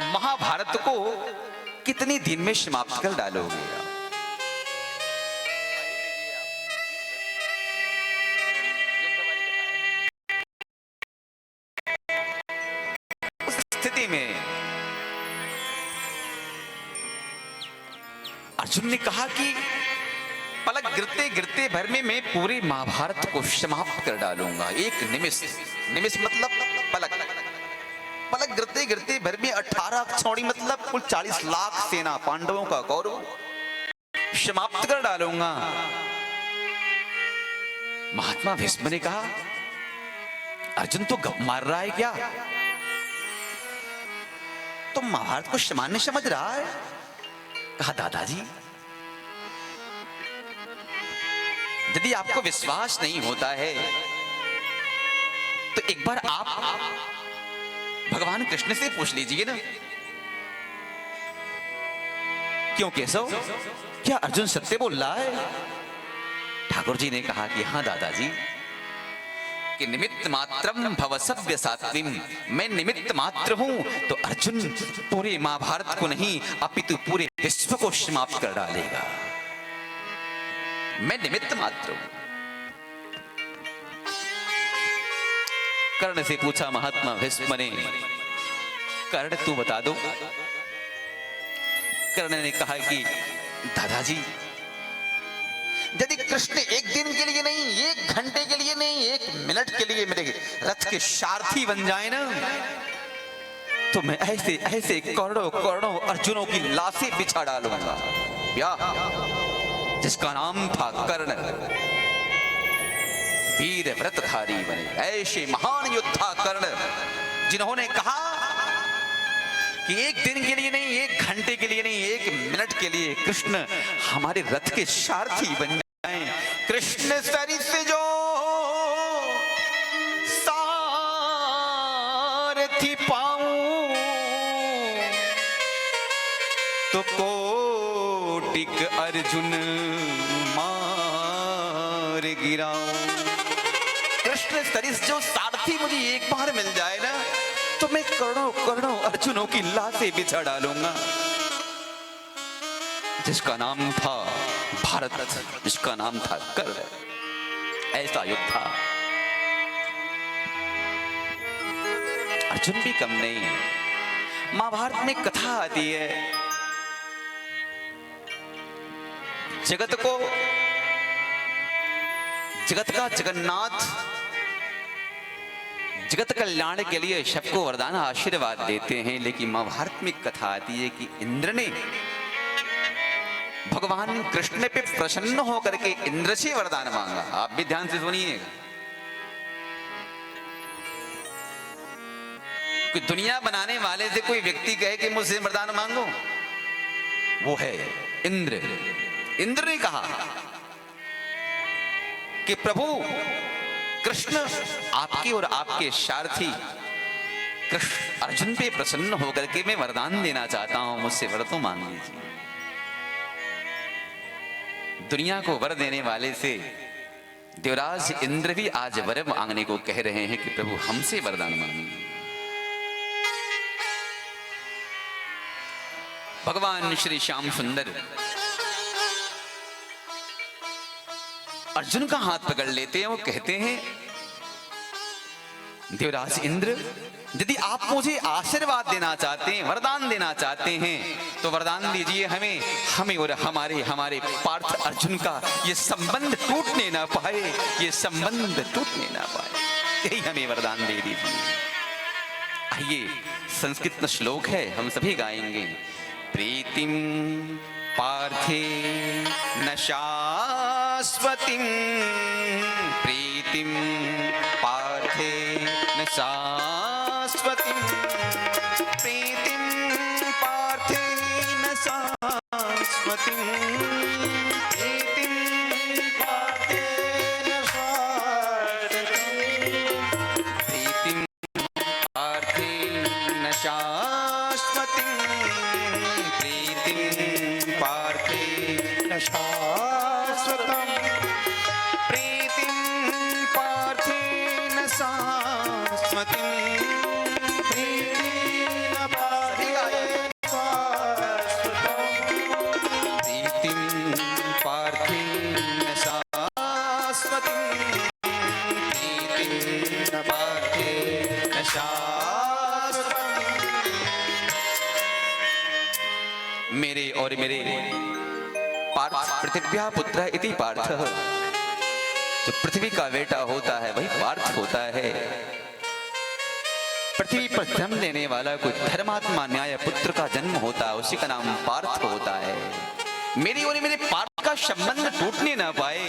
महाभारत को कितने दिन में समाप्त कर डालोगे? उस स्थिति में अर्जुन ने कहा कि पलक गिरते गिरते भर में मैं पूरे महाभारत को समाप्त कर डालूंगा। एक निमिष, निमिष मतलब पलक, पलक गिरते गिरते भर में 18 अक्षौणी मतलब कुल 40 लाख सेना पांडवों का गौरव समाप्त कर डालूंगा। महात्मा भीष्म ने कहा, अर्जुन तो गप मार रहा है क्या? तो महाभारत को सामान्य समझ रहा है? कहा, दादाजी यदि आपको विश्वास नहीं होता है तो एक बार आप भगवान कृष्ण से पूछ लीजिए ना। क्यों केशव, क्या अर्जुन सत्य बोल रहा है? ठाकुर जी ने कहा कि हाँ दादाजी, कि निमित्त मात्रम भव सभ्य सात्विम, मैं निमित्त मात्र हूं तो अर्जुन पूरे महाभारत को नहीं अपितु पूरे विश्व को समाप्त कर डालेगा। मैं निमित्त मात्र हूं। कर्ण से पूछा महात्मा भीष्म ने, कर्ण तू बता दो। कर्ण ने कहा कि दादाजी यदि कृष्ण एक दिन के लिए नहीं, 1 घंटे के लिए नहीं, 1 मिनट के लिए मेरे रथ के सारथी बन जाए ना, तो मैं ऐसे ऐसे करोड़ों करोड़ों अर्जुनों की लाशें बिछा डालूंगा। या जिसका नाम था कर्ण, वीर व्रतधारी बने, ऐसे महान योद्धा कर्ण जिन्होंने कहा कि 1 दिन के लिए नहीं, 1 घंटे के लिए नहीं, 1 मिनट के लिए कृष्ण हमारे रथ के सारथी बन जाएं। कृष्ण सरिस जो सारथी पाऊं तो कोटिक अर्जुन मार गिराऊं। कृष्ण सरिस जो सारथी मुझे एक बार मिल जाए ना, तो मैं करोड़ों करोड़ों अर्जुनों की लाशें बिछा डालूंगा। जिसका नाम था भारत, जिसका नाम था कर्ण, ऐसा योद्धा अर्जुन भी कम नहीं। महाभारत में कथा आती है, जगत को, जगत का जगन्नाथ जगत कल्याण के लिए सबको वरदान आशीर्वाद देते हैं, लेकिन महाभारत में कथा आती है कि इंद्र ने भगवान कृष्ण पे प्रसन्न होकर के इंद्र से वरदान मांगा। आप भी ध्यान से सुनिएगा। कोई दुनिया बनाने वाले से कोई व्यक्ति कहे कि मुझसे वरदान मांगो, वो है इंद्र। इंद्र ने कहा कि प्रभु कृष्ण आपके और आपके सारथी कृष्ण अर्जुन पे प्रसन्न होकर के मैं वरदान देना चाहता हूं, मुझसे वर तो मांग लीजिए। दुनिया को वर देने वाले से देवराज इंद्र भी आज वर मांगने को कह रहे हैं कि प्रभु हमसे वरदान मांगिए। भगवान श्री श्याम सुंदर अर्जुन का हाथ पकड़ लेते हैं, वो कहते हैं देवराज इंद्र, यदि आप मुझे आशीर्वाद देना चाहते हैं, वरदान देना चाहते हैं, तो वरदान दीजिए हमें, हमें और हमारे पार्थ अर्जुन का ये संबंध टूटने ना पाए, ये संबंध टूटने ना पाए, यही हमें वरदान दे दीजिए। आइए, संस्कृत में श्लोक है, हम सभी गाएंगे। प्रीतिम पार्थे न शाश्वतीं, प्रीतिम पार्थे न शाश्वतीं, प्रीतिम पार्थे न शाश्वतीं, प्रीतिम पार्थे न शाश्वतीं, प्रीतिम पार्थे न शाश्वतीं, प्रीतिम पार्थे न शाश्वतम्, प्रीतिम पार्थे न शाश्वतीं, प्रीतिम पार्थे प्रीतिम पार्थे न शाश्वतीं, प्रीतिम पार्थे न शाश्वतम्। मेरे और मेरे पार्थ पृथिव्या पुत्र इति पार्थ, जो पृथ्वी का बेटा होता है वही पार्थ होता है। पृथ्वी पर जन्म लेने वाला कोई धर्मात्मा न्याय पुत्र का जन्म होता है, उसी का नाम पार्थ होता है। मेरी और मेरे पार्थ का संबंध टूटने ना पाए,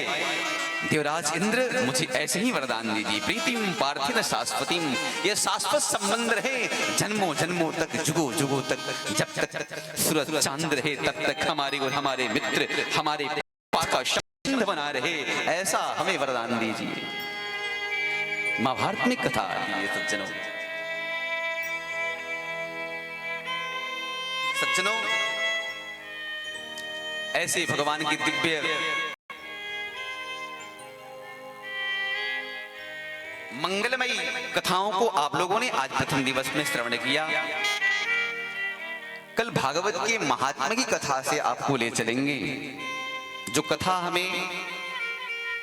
देवराज इंद्र मुझे ऐसे ही वरदान दीजिए। प्रीतिम पार्थिन शाश्वतीम, ये शाश्वत संबंध रहे जन्मों जन्मों तक, जुगों जुगों तक, जब तक सूरज चांद रहे तब तक हमारे और हमारे मित्र हमारे पार्थ का संबंध बना रहे, ऐसा हमें वरदान दीजिए। महाभारत में कथा आती है सज्जनों, ऐसे भगवान की दिव्य मंगलमयी कथाओं को आप लोगों ने आज प्रथम दिवस में श्रवण किया। कल भागवत के महात्मा की कथा से आपको ले चलेंगे। जो कथा हमें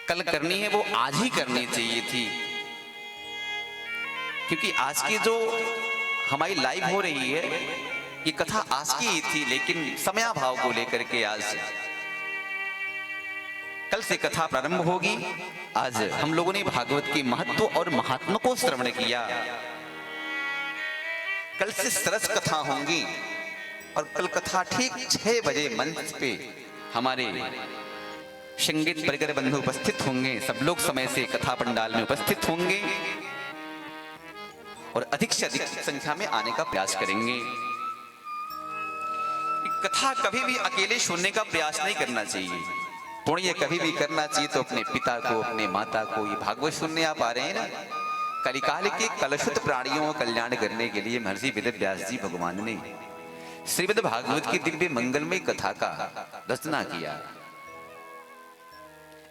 कल करनी है वो आज ही करनी चाहिए थी, क्योंकि आज की जो हमारी लाइव हो रही है ये कथा आज की ही थी, लेकिन समयाभाव को लेकर के आज कल से कथा प्रारंभ होगी। आज हम लोगों ने भागवत के महत्व और महात्मा को श्रवण किया। कल से सरस कथा होंगी और कल कथा ठीक 6 बजे मंच पे हमारे संगीत परिकर बंधु उपस्थित होंगे। सब लोग समय से कथा पंडाल में उपस्थित होंगे और अधिक से अधिक संख्या में आने का प्रयास करेंगे। कथा कभी भी अकेले सुनने का प्रयास नहीं करना चाहिए। पुण्य कभी भी करना चाहिए तो अपने पिता को, अपने माता को। ये भागवत सुनने आप आ रहे हैं ना, कलिकाल के कलुषित प्राणियों का कल्याण करने के लिए महर्षि वेद व्यास जी भगवान ने श्रीमद् भागवत की दिव्य मंगलमय कथा का रचना किया।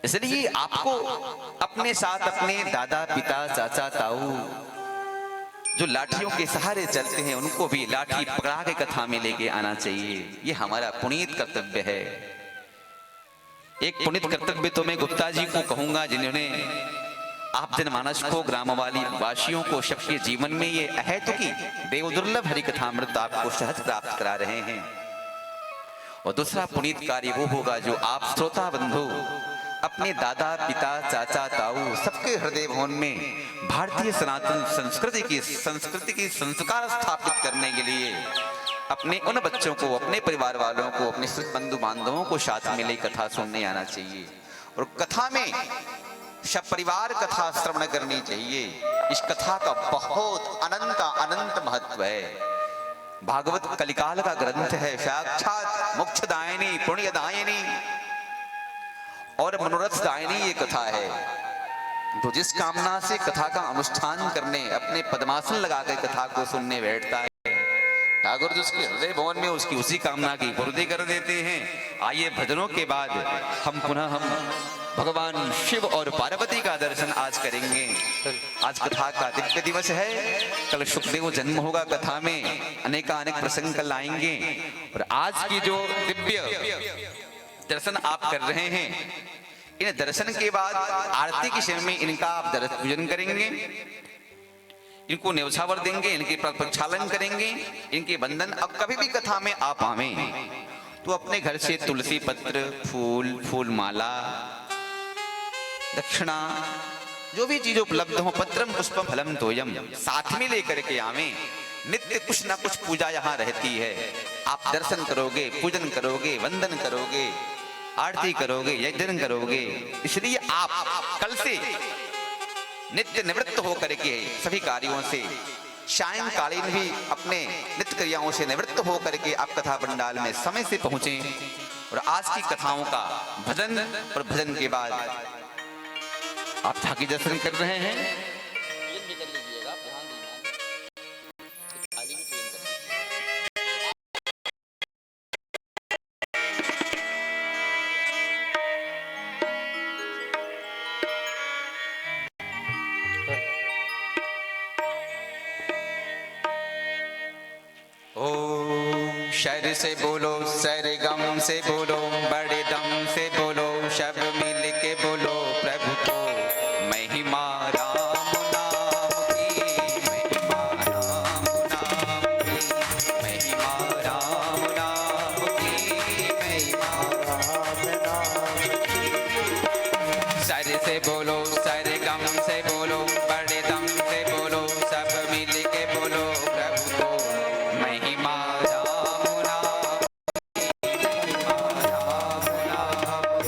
इसलिए आपको अपने साथ अपने दादा पिता चाचा ताऊ जो लाठियों के सहारे चलते हैं उनको भी लाठी पकड़ा के कथा में लेके आना चाहिए। ये हमारा पुनीत कर्तव्य है। एक पुनीत कर्तव्य तो मैं गुप्ता जी को कहूंगा, जिन्होंने आप जनमानस को, ग्रामवाली वासियों को सबके जीवन में ये अहेतुकी देव दुर्लभ हरि कथामृत आपको सहज प्राप्त करा रहे हैं। और दूसरा पुनीत कार्य वो होगा जो आप श्रोता बंधु अपने दादा पिता चाचा ताऊ सबके हृदय भवन में भारतीय सनातन संस्कृति की संस्कार स्थापित करने के लिए अपने उन बच्चों को, अपने परिवार वालों को, अपने बंधु बांधवों को साथ में ले कथा सुनने आना चाहिए। और कथा में सब परिवार कथा श्रवण करनी चाहिए। इस कथा का बहुत अनंत महत्व है। भागवत कलिकाल का ग्रंथ है, साक्षात मोक्षदायिनी पुण्यदायिनी और मनोरथ दायिनी ये कथा है। तो जिस कामना से कथा का अनुष्ठान करने अपने पद्मासन लगाकर कथा को सुनने बैठता है, ठाकुर जी उसके हृदय भवन में उसकी उसी कामना की पूर्ति कर देते हैं। आइए भजनों के बाद हम भगवान शिव और पार्वती का दर्शन आज करेंगे। आज कथा का दिव्य दिवस है, कल शुक्रदेव जन्म होगा। कथा में अनेकानेक प्रसंग कल आएंगे और आज की जो दिव्य दर्शन आप कर रहे हैं, इन दर्शन के बाद आरती के समय में इनका आप दर्शन पूजन करेंगे, इनको न्यौछावर देंगे, इनके प्रक्षालन करेंगे, इनके बंधन। अब कभी भी कथा में आप आवे तो अपने घर से तुलसी पत्र, फूल माला, दक्षिणा, जो भी चीज उपलब्ध हो, पत्रम पुष्पम फलम तोयम, साथ में लेकर के आवे। नित्य कुछ ना कुछ पूजा यहाँ रहती है। आप दर्शन करोगे, पूजन करोगे, वंदन करोगे, आरती करोगे, यज्ञ करोगे। इसलिए आप कल से नित्य निवृत्त होकर के सभी कार्यों से, सायंकालीन भी अपने नित्य क्रियाओं से निवृत्त होकर के आप कथा पंडाल में समय से पहुंचे और आज की कथाओं का भजन और भजन के बाद आप ठाकुर दर्शन कर रहे हैं। ओम शर से बोलो, सर गम से बोलो, बड़े दम से बोलो, सब मिल के बोलो प्रभु को महिमा राम नाम की, महिमा राम नाम की, महिमा राम नाम की, महिमा राम नाम की। सर से बोलो, सर गम से बोलो, बड़े दम से बोलो, सब मिल के बोलो प्रभु को महिमा राम नाम की, महिमा राम नाम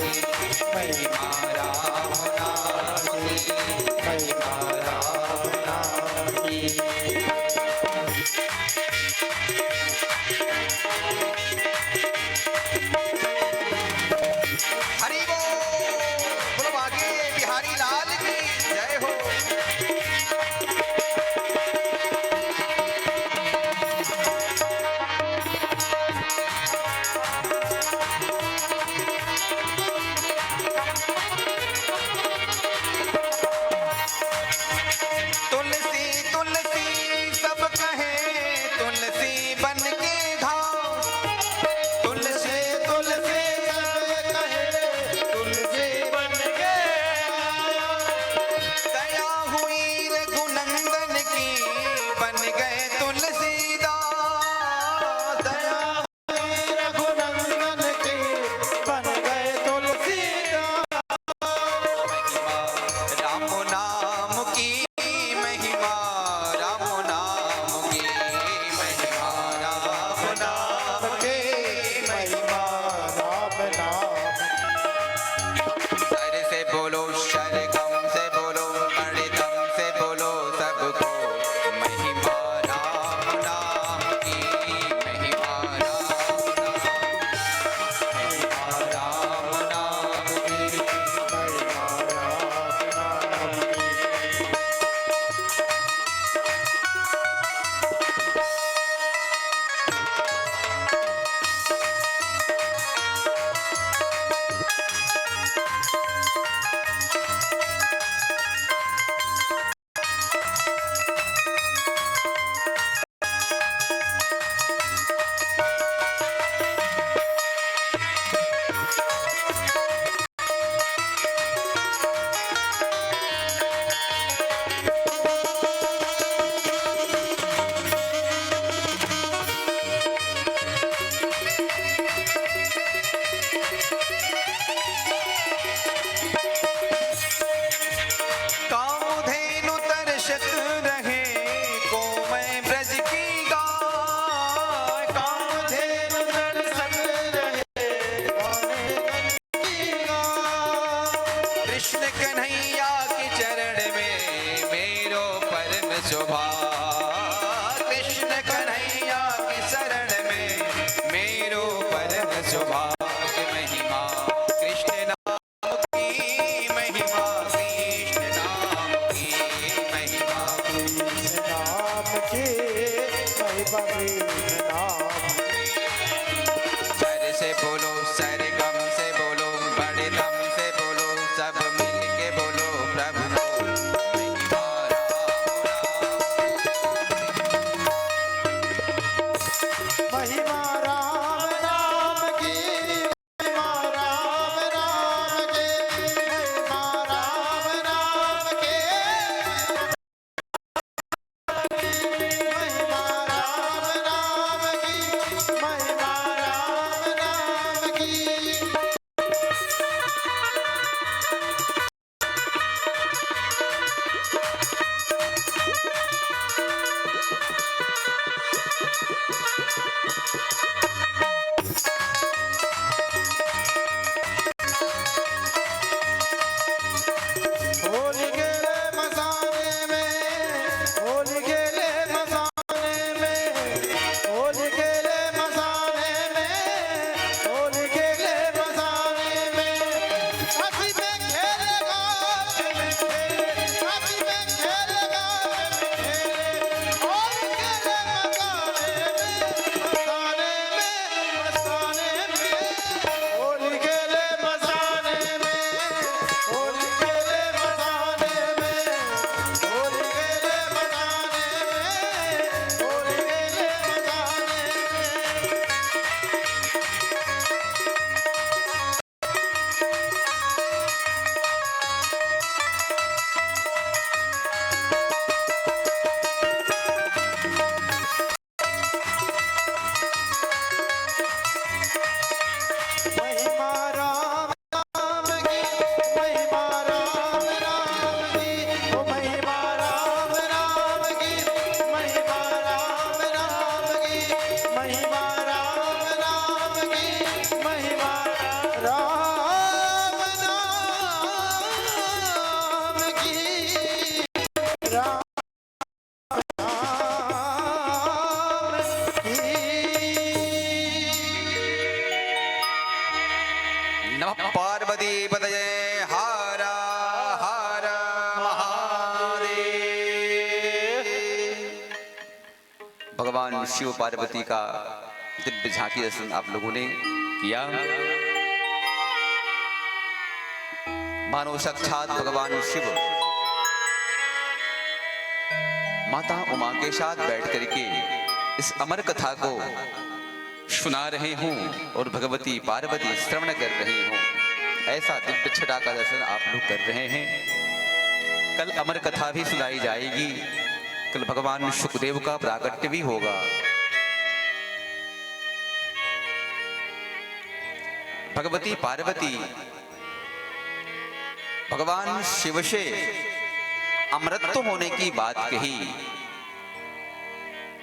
कृष्ण नाम। सर से बोलो, सर गम से बोलो, बड़े दम से बोलो, सब मिल के बोलो प्रभु महिमा राम नाम की, महिमा राम नाम की, महिमा राम नाम की, महिमा राम नाम की, महिमा राम नाम की। होली गेले मसाने में, होली गेले मसाने में, होली गेले मसाने में, होली गेले मसाने में। हंसी में खेलेगा में खेले, हंसी में खेलेगा में खेले। होली गेले मसाने में, मसाने में, होली गेले मसाने में, होली गेले मसाने में, होली गेले मसाने में, होली गेले मसाने में। महिमा राम नाम की, महिमा राम नाम की, ओ महिमा राम नाम की, महिमा राम नाम की, महिमा राम नाम की, महिमा राम नाम की, राम नमः पार्वती पतये हर हर महादेव। भगवान शिव पार्वती का दिव्य झांकी दर्शन आप लोगों ने किया। मानो साक्षात भगवान शिव माता उमा के साथ बैठ करके इस अमर कथा को सुना रहे हूं और भगवती पार्वती श्रवण कर रही हूं। ऐसा दिव्य छटा का दर्शन आप लोग कर रहे हैं। कल अमर कथा भी सुनाई जाएगी। कल भगवान सुखदेव का प्राकट्य भी होगा। भगवती पार्वती भगवान शिव से अमृत होने की बात कही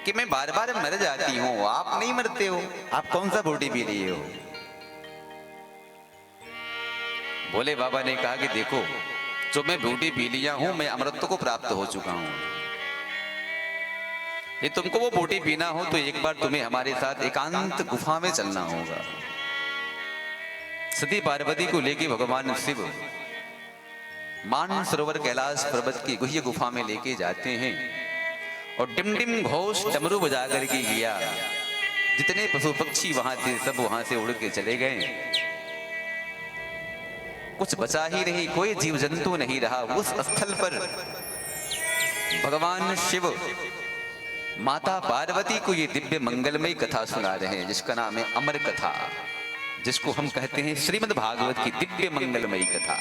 कि मैं बार बार मर जाती हूं, आप नहीं मरते हो, आप कौन सा बूटी पी लिए हो। भोले बाबा ने कहा कि देखो, जो मैं बूटी पी लिया हूं, मैं अमृत को प्राप्त हो चुका हूं। ये तुमको वो बूटी पीना हो तो एक बार तुम्हें हमारे साथ एकांत गुफा में चलना होगा। सती पार्वती को लेके भगवान शिव मान सरोवर कैलाश पर्वत की गुह्य गुफा में लेके जाते हैं और डिम डिम घोष डमरू बजा करके गया। जितने पशु पक्षी वहां थे सब वहां से उड़ के चले गए। कुछ बचा ही नहीं, कोई जीव जंतु नहीं रहा। उस स्थल पर भगवान शिव माता पार्वती को ये दिव्य मंगलमयी कथा सुना रहे हैं, जिसका नाम है अमर कथा, जिसको हम कहते हैं श्रीमद् भागवत की दिव्य मंगलमयी कथा।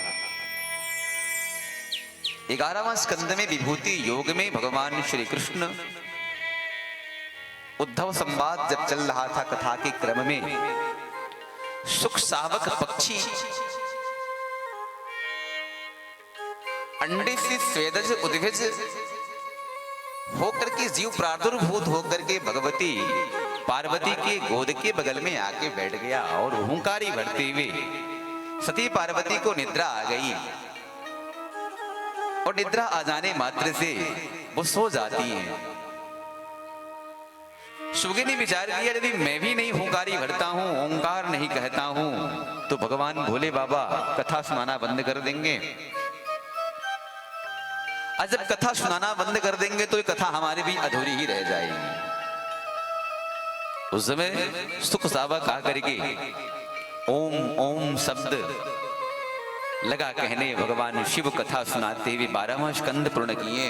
11वां स्कंद में विभूति योग में भगवान श्री कृष्ण उद्धव संवाद जब चल रहा था कथा के क्रम में, सुख सावक पक्षी अंडे से स्वेदज उद्भिज होकर के जीव प्रादुर्भूत होकर के भगवती पार्वती के गोद के बगल में आके बैठ गया और हुंकारी भरते हुए सती पार्वती को निद्रा आ गई। और निद्रा आ जाने मात्र से वो सो जाती हैं। सुगे ने विचार किया, यदि मैं भी नहीं हुंकारी भरता हूं, ओंकार नहीं कहता हूं, तो भगवान भोले बाबा कथा सुनाना बंद कर देंगे। और जब कथा सुनाना बंद कर देंगे तो ये कथा हमारी भी अधूरी ही रह जाएगी। उस समय सुख सावा कहा करके ओम ओम शब्द लगा कहने भगवान शिव कथा सुनाते हुए 12वां स्कंद पूर्ण किए।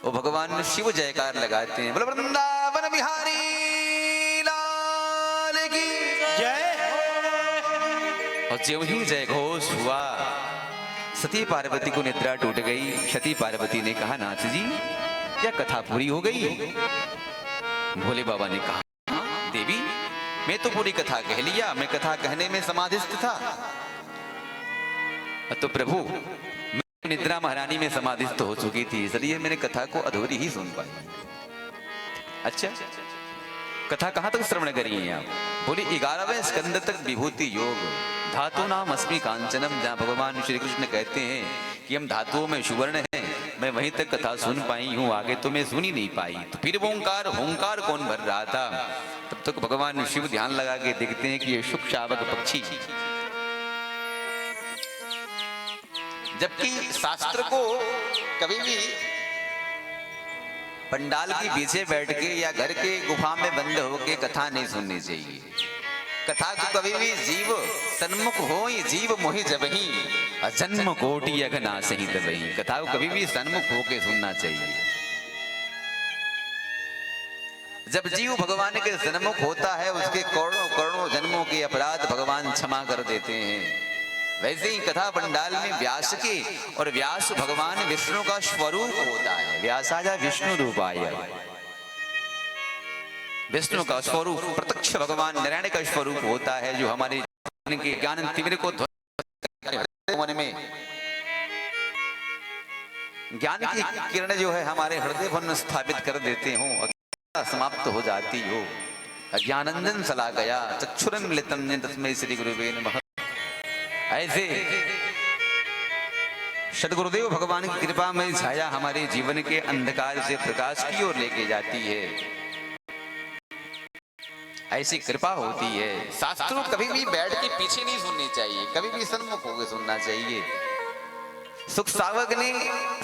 वो भगवान शिव जयकार लगाते हैं, बोलो वृंदावन बिहारी लाल की जय। और ज्यों ही जय घोष हुआ, सती पार्वती को निद्रा टूट गई। सती पार्वती ने कहा, नाथ जी क्या कथा पूरी हो गई? भोले बाबा ने कहा, देवी मैं तो पूरी कथा कह लिया, मैं कथा कहने में समाधिस्थ था। तो प्रभु मैं निद्रा महारानी में समाधिस्थ हो चुकी थी, इसलिए मैंने कथा को अधूरी ही सुन पाई। अच्छा, कथा कहां तक श्रवण करी है आप? बोली 11वें स्कंद तक विभूति योग धातु नाम अस्मि कांचनम, जहां भगवान श्री कृष्ण कहते हैं कि हम धातुओं में सुवर्ण हैं, मैं वहीं तक कथा सुन पाई हूं, आगे तो मैं सुन ही नहीं पाई। तो फिर ओंकार होंकार कौन भर रहा था? तब तक भगवान शिव ध्यान लगा के देखते हैं कि ये शुक शावक पक्षी, जबकि शास्त्र को कभी भी पंडाल के पीछे बैठ के या घर के गुफा में बंद होके कथा नहीं सुननी चाहिए। कथा को कभी भी जीव सन्मुख हो, जीव मोहि जबहि जन्म कोटि अघना सही तबहि। कथा को कभी भी सन्मुख होके सुनना चाहिए। जब जीव भगवान के सन्मुख होता है, उसके करोड़ों करोड़ों जन्मों के अपराध भगवान क्षमा कर देते हैं। वैसे ही कथा पंडाल में व्यास के, और व्यास भगवान विष्णु का स्वरूप होता है। व्यासाजा विष्णु रूपाय, विष्णु का स्वरूप प्रत्यक्ष भगवान नारायण का स्वरूप होता है, जो हमारे जीवन के ज्ञान तिमिर को मन में ज्ञान की किरण जो है हमारे हृदय पर स्थापित कर देते हो, अज्ञानता समाप्त हो जाती हो। अज्ञानंजन सला गया चक्षुरन्मिलितं तस्मै श्री गुरुवे नमः। ऐसे सदगुरुदेव भगवान की कृपा में छाया हमारे जीवन के अंधकार से प्रकाश की ओर लेके जाती है। ऐसी कृपा होती है। शास्त्रों कभी भी बैठ के पीछे नहीं सुननी चाहिए, कभी भी सन्मुख होकर सुनना चाहिए। सुख सावक ने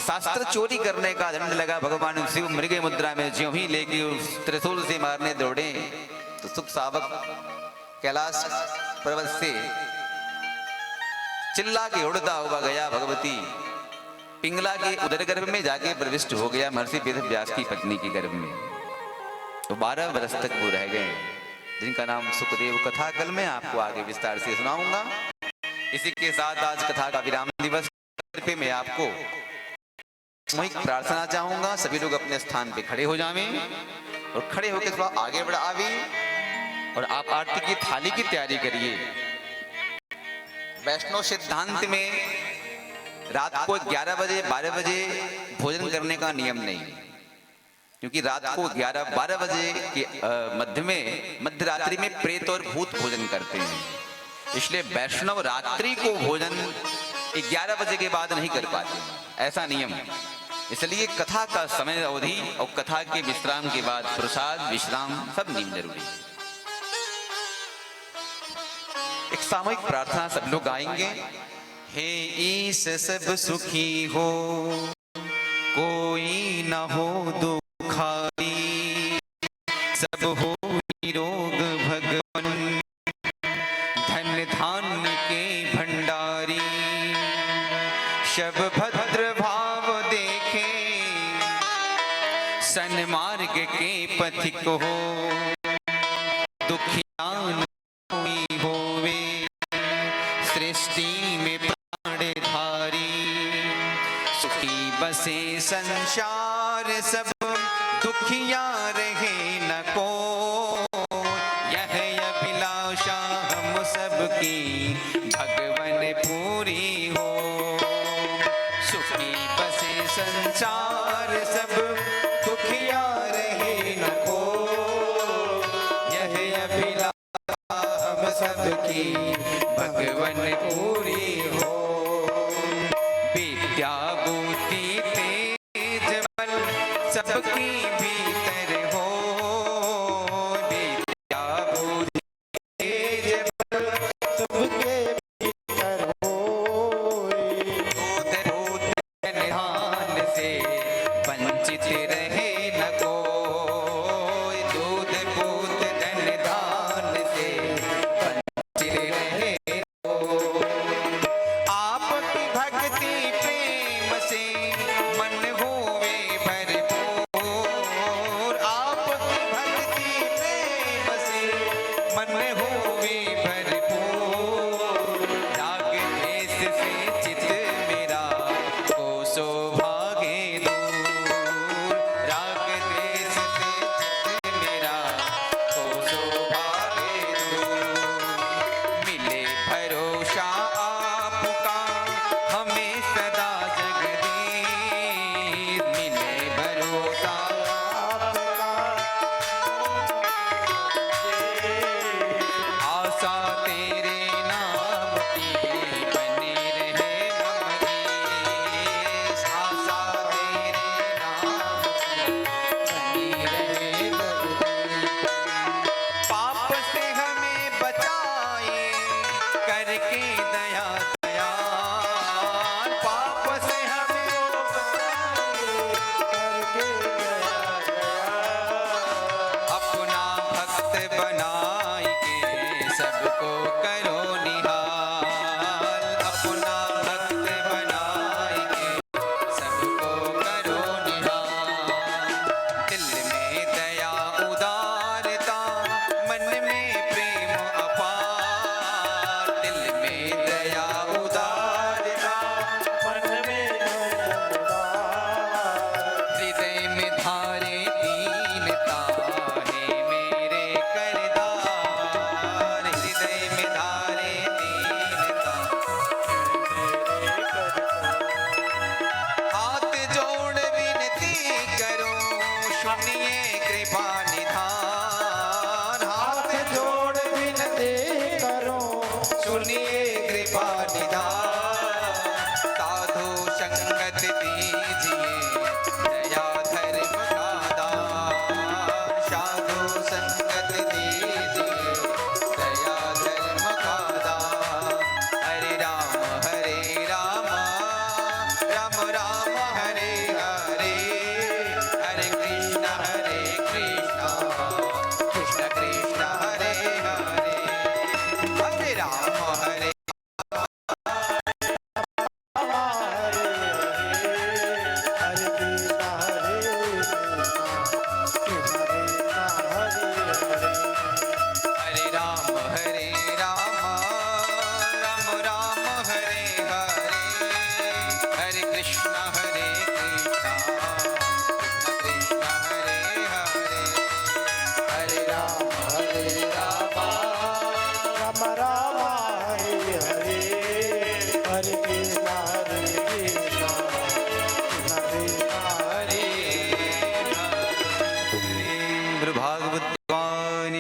शास्त्र चोरी करने का दंड लगा भगवान शिव मृग मुद्रा में ज्यों ही लेके उस त्रिशूल से मारने दौड़े, तो सुख सावक कैलाश पर्वत से चिल्ला के उड़ता हुआ गया भगवती पिंगला के उदर गर्भ में जाके प्रविष्ट हो गया, महर्षि वेद व्यास की पत्नी के गर्भ में। तो 12 वर्ष तक वो रह गए, जिनका नाम सुखदेव कथा कल मैं आपको आगे विस्तार से सुनाऊंगा। इसी के साथ आज कथा का विराम दिवस पे मैं आपको सामूहिक प्रार्थना चाहूंगा। सभी लोग अपने स्थान पे खड़े हो जावें और खड़े होकर थोड़ा आगे बढ़ावे और आप आरती की थाली की तैयारी करिए। वैष्णव सिद्धांत में रात को 11 बजे 12 बजे भोजन करने का नियम नहीं, क्योंकि रात को 11-12 बजे के मध्य रात्रि में प्रेत और भूत भोजन करते हैं। इसलिए वैष्णव रात्रि को भोजन 11 बजे के बाद नहीं कर पाते, ऐसा नियम। इसलिए कथा का समय अवधि और कथा के विश्राम के बाद प्रसाद विश्राम सब नियम जरूरी है। एक सामूहिक प्रार्थना सब लोग गाएंगे। हे ईश सब सुखी हो, कोई न हो दुखारी, सब हो निरोग भगवान, धन धान्य के भंडारी, शब भद्र भाव देखे, सन्मार्ग के पथिक हो, दुखियान होवे, सृष्टि में प्राणधारी, सुखी बसे संसार सब, दुखिया रहे न को, यह अभिलाषा हम सबकी भगवन पूरी हो। सुखी बसे संसार सब, दुखिया रहे न को, यह अभिलाषा हम सबकी भगवन पूरी हो। विद्या बुद्धि तेज बल सबकी भीतर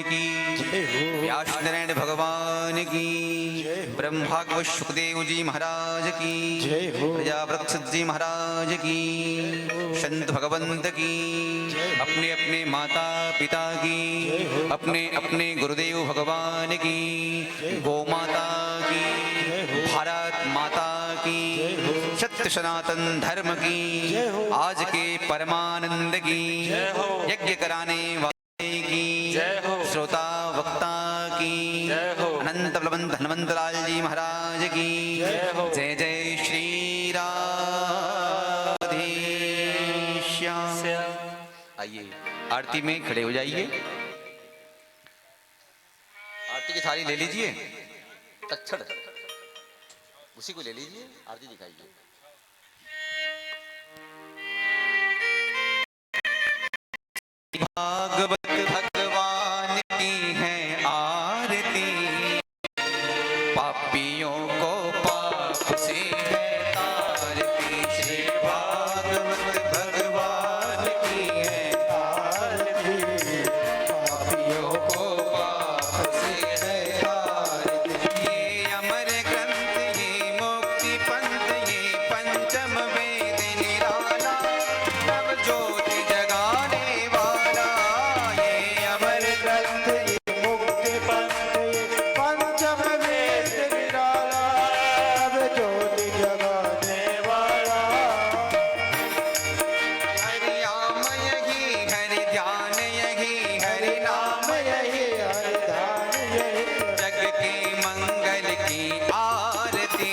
की, व्यास नारायण भगवान की, ब्रह्मागव सुखदेव जी महाराज की, प्रजावृक्ष जी महाराज की, संत भगवंत की, अपने अपने माता पिता की, अपने अपने गुरुदेव भगवान की, गौ माता की, भारत माता की, सत्य सनातन धर्म की, आज के परमानंद की, यज्ञ कराने वाले की, श्रोता वक्ता की, अनंत बलवंत हनुमंत लाल जी महाराज की, जय जय श्री राधेश्याम। आइए आरती में खड़े हो जाइए, आरती की थाली ले लीजिए, तक्षण उसी को ले लीजिए, आरती दिखाइए। भागवत भगवान की है आरती, पापियों को पाप से है तारती। श्री भागवत भगवान की है आरती, पापियों को पाप से है तारती। ये अमर ग्रंथ, ये मुक्ति पंथ, ये पंचम वेद निराला, नव ज्योति जगाने वाला। ये अमर ग्रंथ, ये मुक्ति पंथ, ये पंचम वेद निराला, नव ज्योति जगाने वाला। हरि नाम यही, हरि ध्यान यही, हरि नाम यही, हरि ध्यान यही, जग के मंगल की आरती,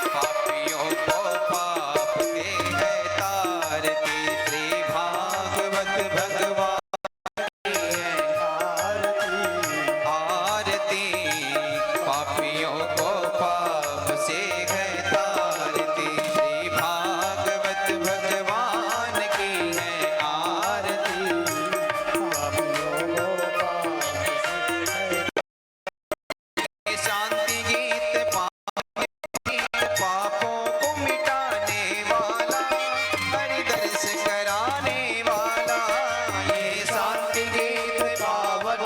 पापियों को पाप से है तारती। श्री भागवत भगवान की है आरती, पापियों को पाप से है तारती। श्री भागवत भगवान की है आरती, पापियों को पाप से है। शांति गीत पापों को मिटाने वाला, हरि दर्श कराने वाला। ये शांति गीत पावन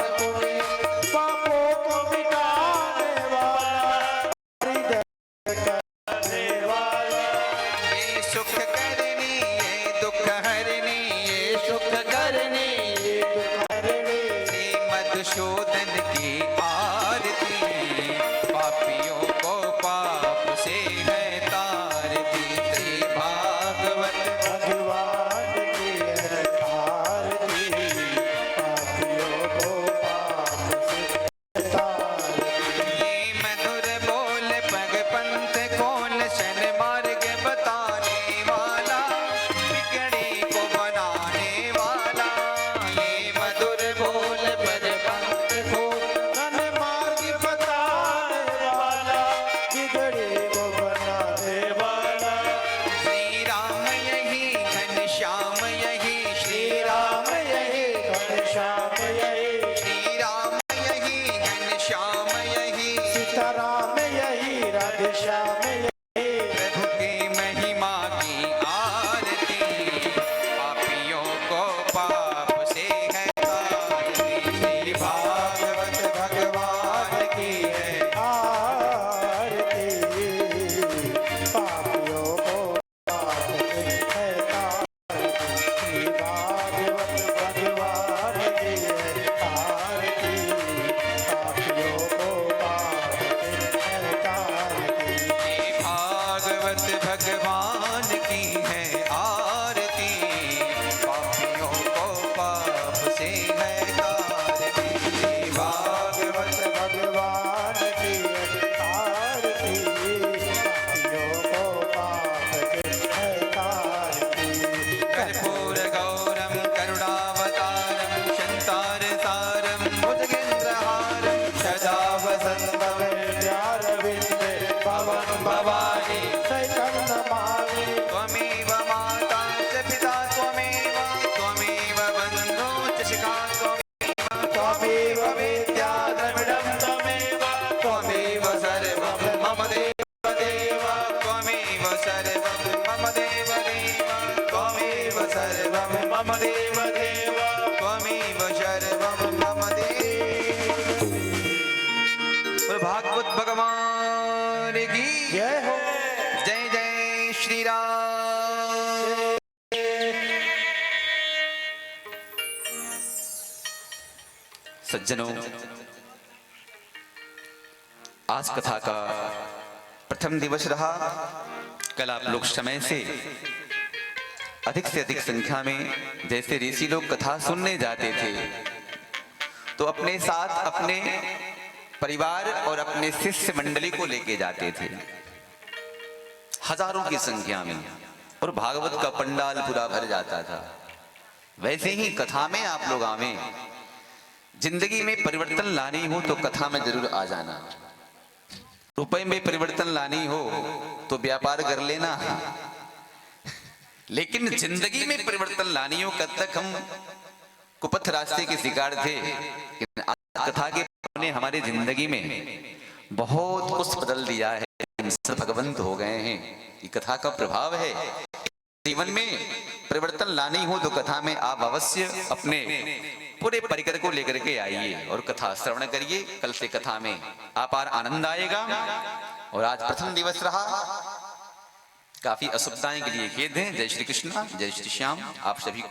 पापों को मिटाने वाला, हरि दर्श कराने वाला। ये सुख करनी, ये दुख हरनी, ये सुख करनी, ये दुख हरनी। श्री मधुसूदन की आरती, पापियों को पाप से है तारती। श्री भागवत भगवान की है आरती, पापियों को पाप से है तारती। ये मधुर बोल पग पंथ खोल, शन मार्ग बताने वाला, बिगड़े को बनाने वाला। ये मधुर बोल पग पंथ खोल, शन मार्ग बताने वाला, बिगड़े को बनाने वाला। श्री राम यही, घनश्याम यही, श्री राम यही, घनश्याम यही, श्री राम यही, घनश्याम यही, सीताराम यही, राधे श्याम यही। प्रभु की महिमा की आरती, पापियों को पाप से है तारती। श्री भागवत भगवान की है आरती, पापियों को पाप से है तारती। श्री भागवत भगवान की है आरती, पापियों को पाप से है तारती। भगवान की जय हो। जय जय श्री राम। सज्जनों, आज कथा का प्रथम दिवस रहा। कल आप लोग समय से अधिक संख्या में जैसे ऋषि लोग कथा सुनने जाते थे तो अपने साथ अपने परिवार और अपने शिष्य मंडली को लेके जाते थे, हजारों की संख्या में, और भागवत का पंडाल पूरा भर जाता था। वैसे ही कथा में आप लोग आवे, जिंदगी में परिवर्तन लानी हो तो कथा में जरूर आ जाना। रुपए में परिवर्तन लानी हो तो व्यापार कर लेना, लेकिन जिंदगी में परिवर्तन लानी हो, कब तक हम कुपथ रास्ते के शिकार थे। कथा के ने हमारी जिंदगी में बहुत कुछ बदल दिया है, हम सब भगवंत हो गए हैं। ये कथा का प्रभाव है। जीवन में परिवर्तन लानी हो तो कथा में आप अवश्य अपने पूरे परिकर को लेकर के आइए और कथा श्रवण करिए। कल से कथा में अपार आनंद आएगा। और आज प्रथम दिवस रहा, काफी असुविधाएं के लिए खेद है। जय श्री कृष्ण, जय श्री श्याम। आप सभी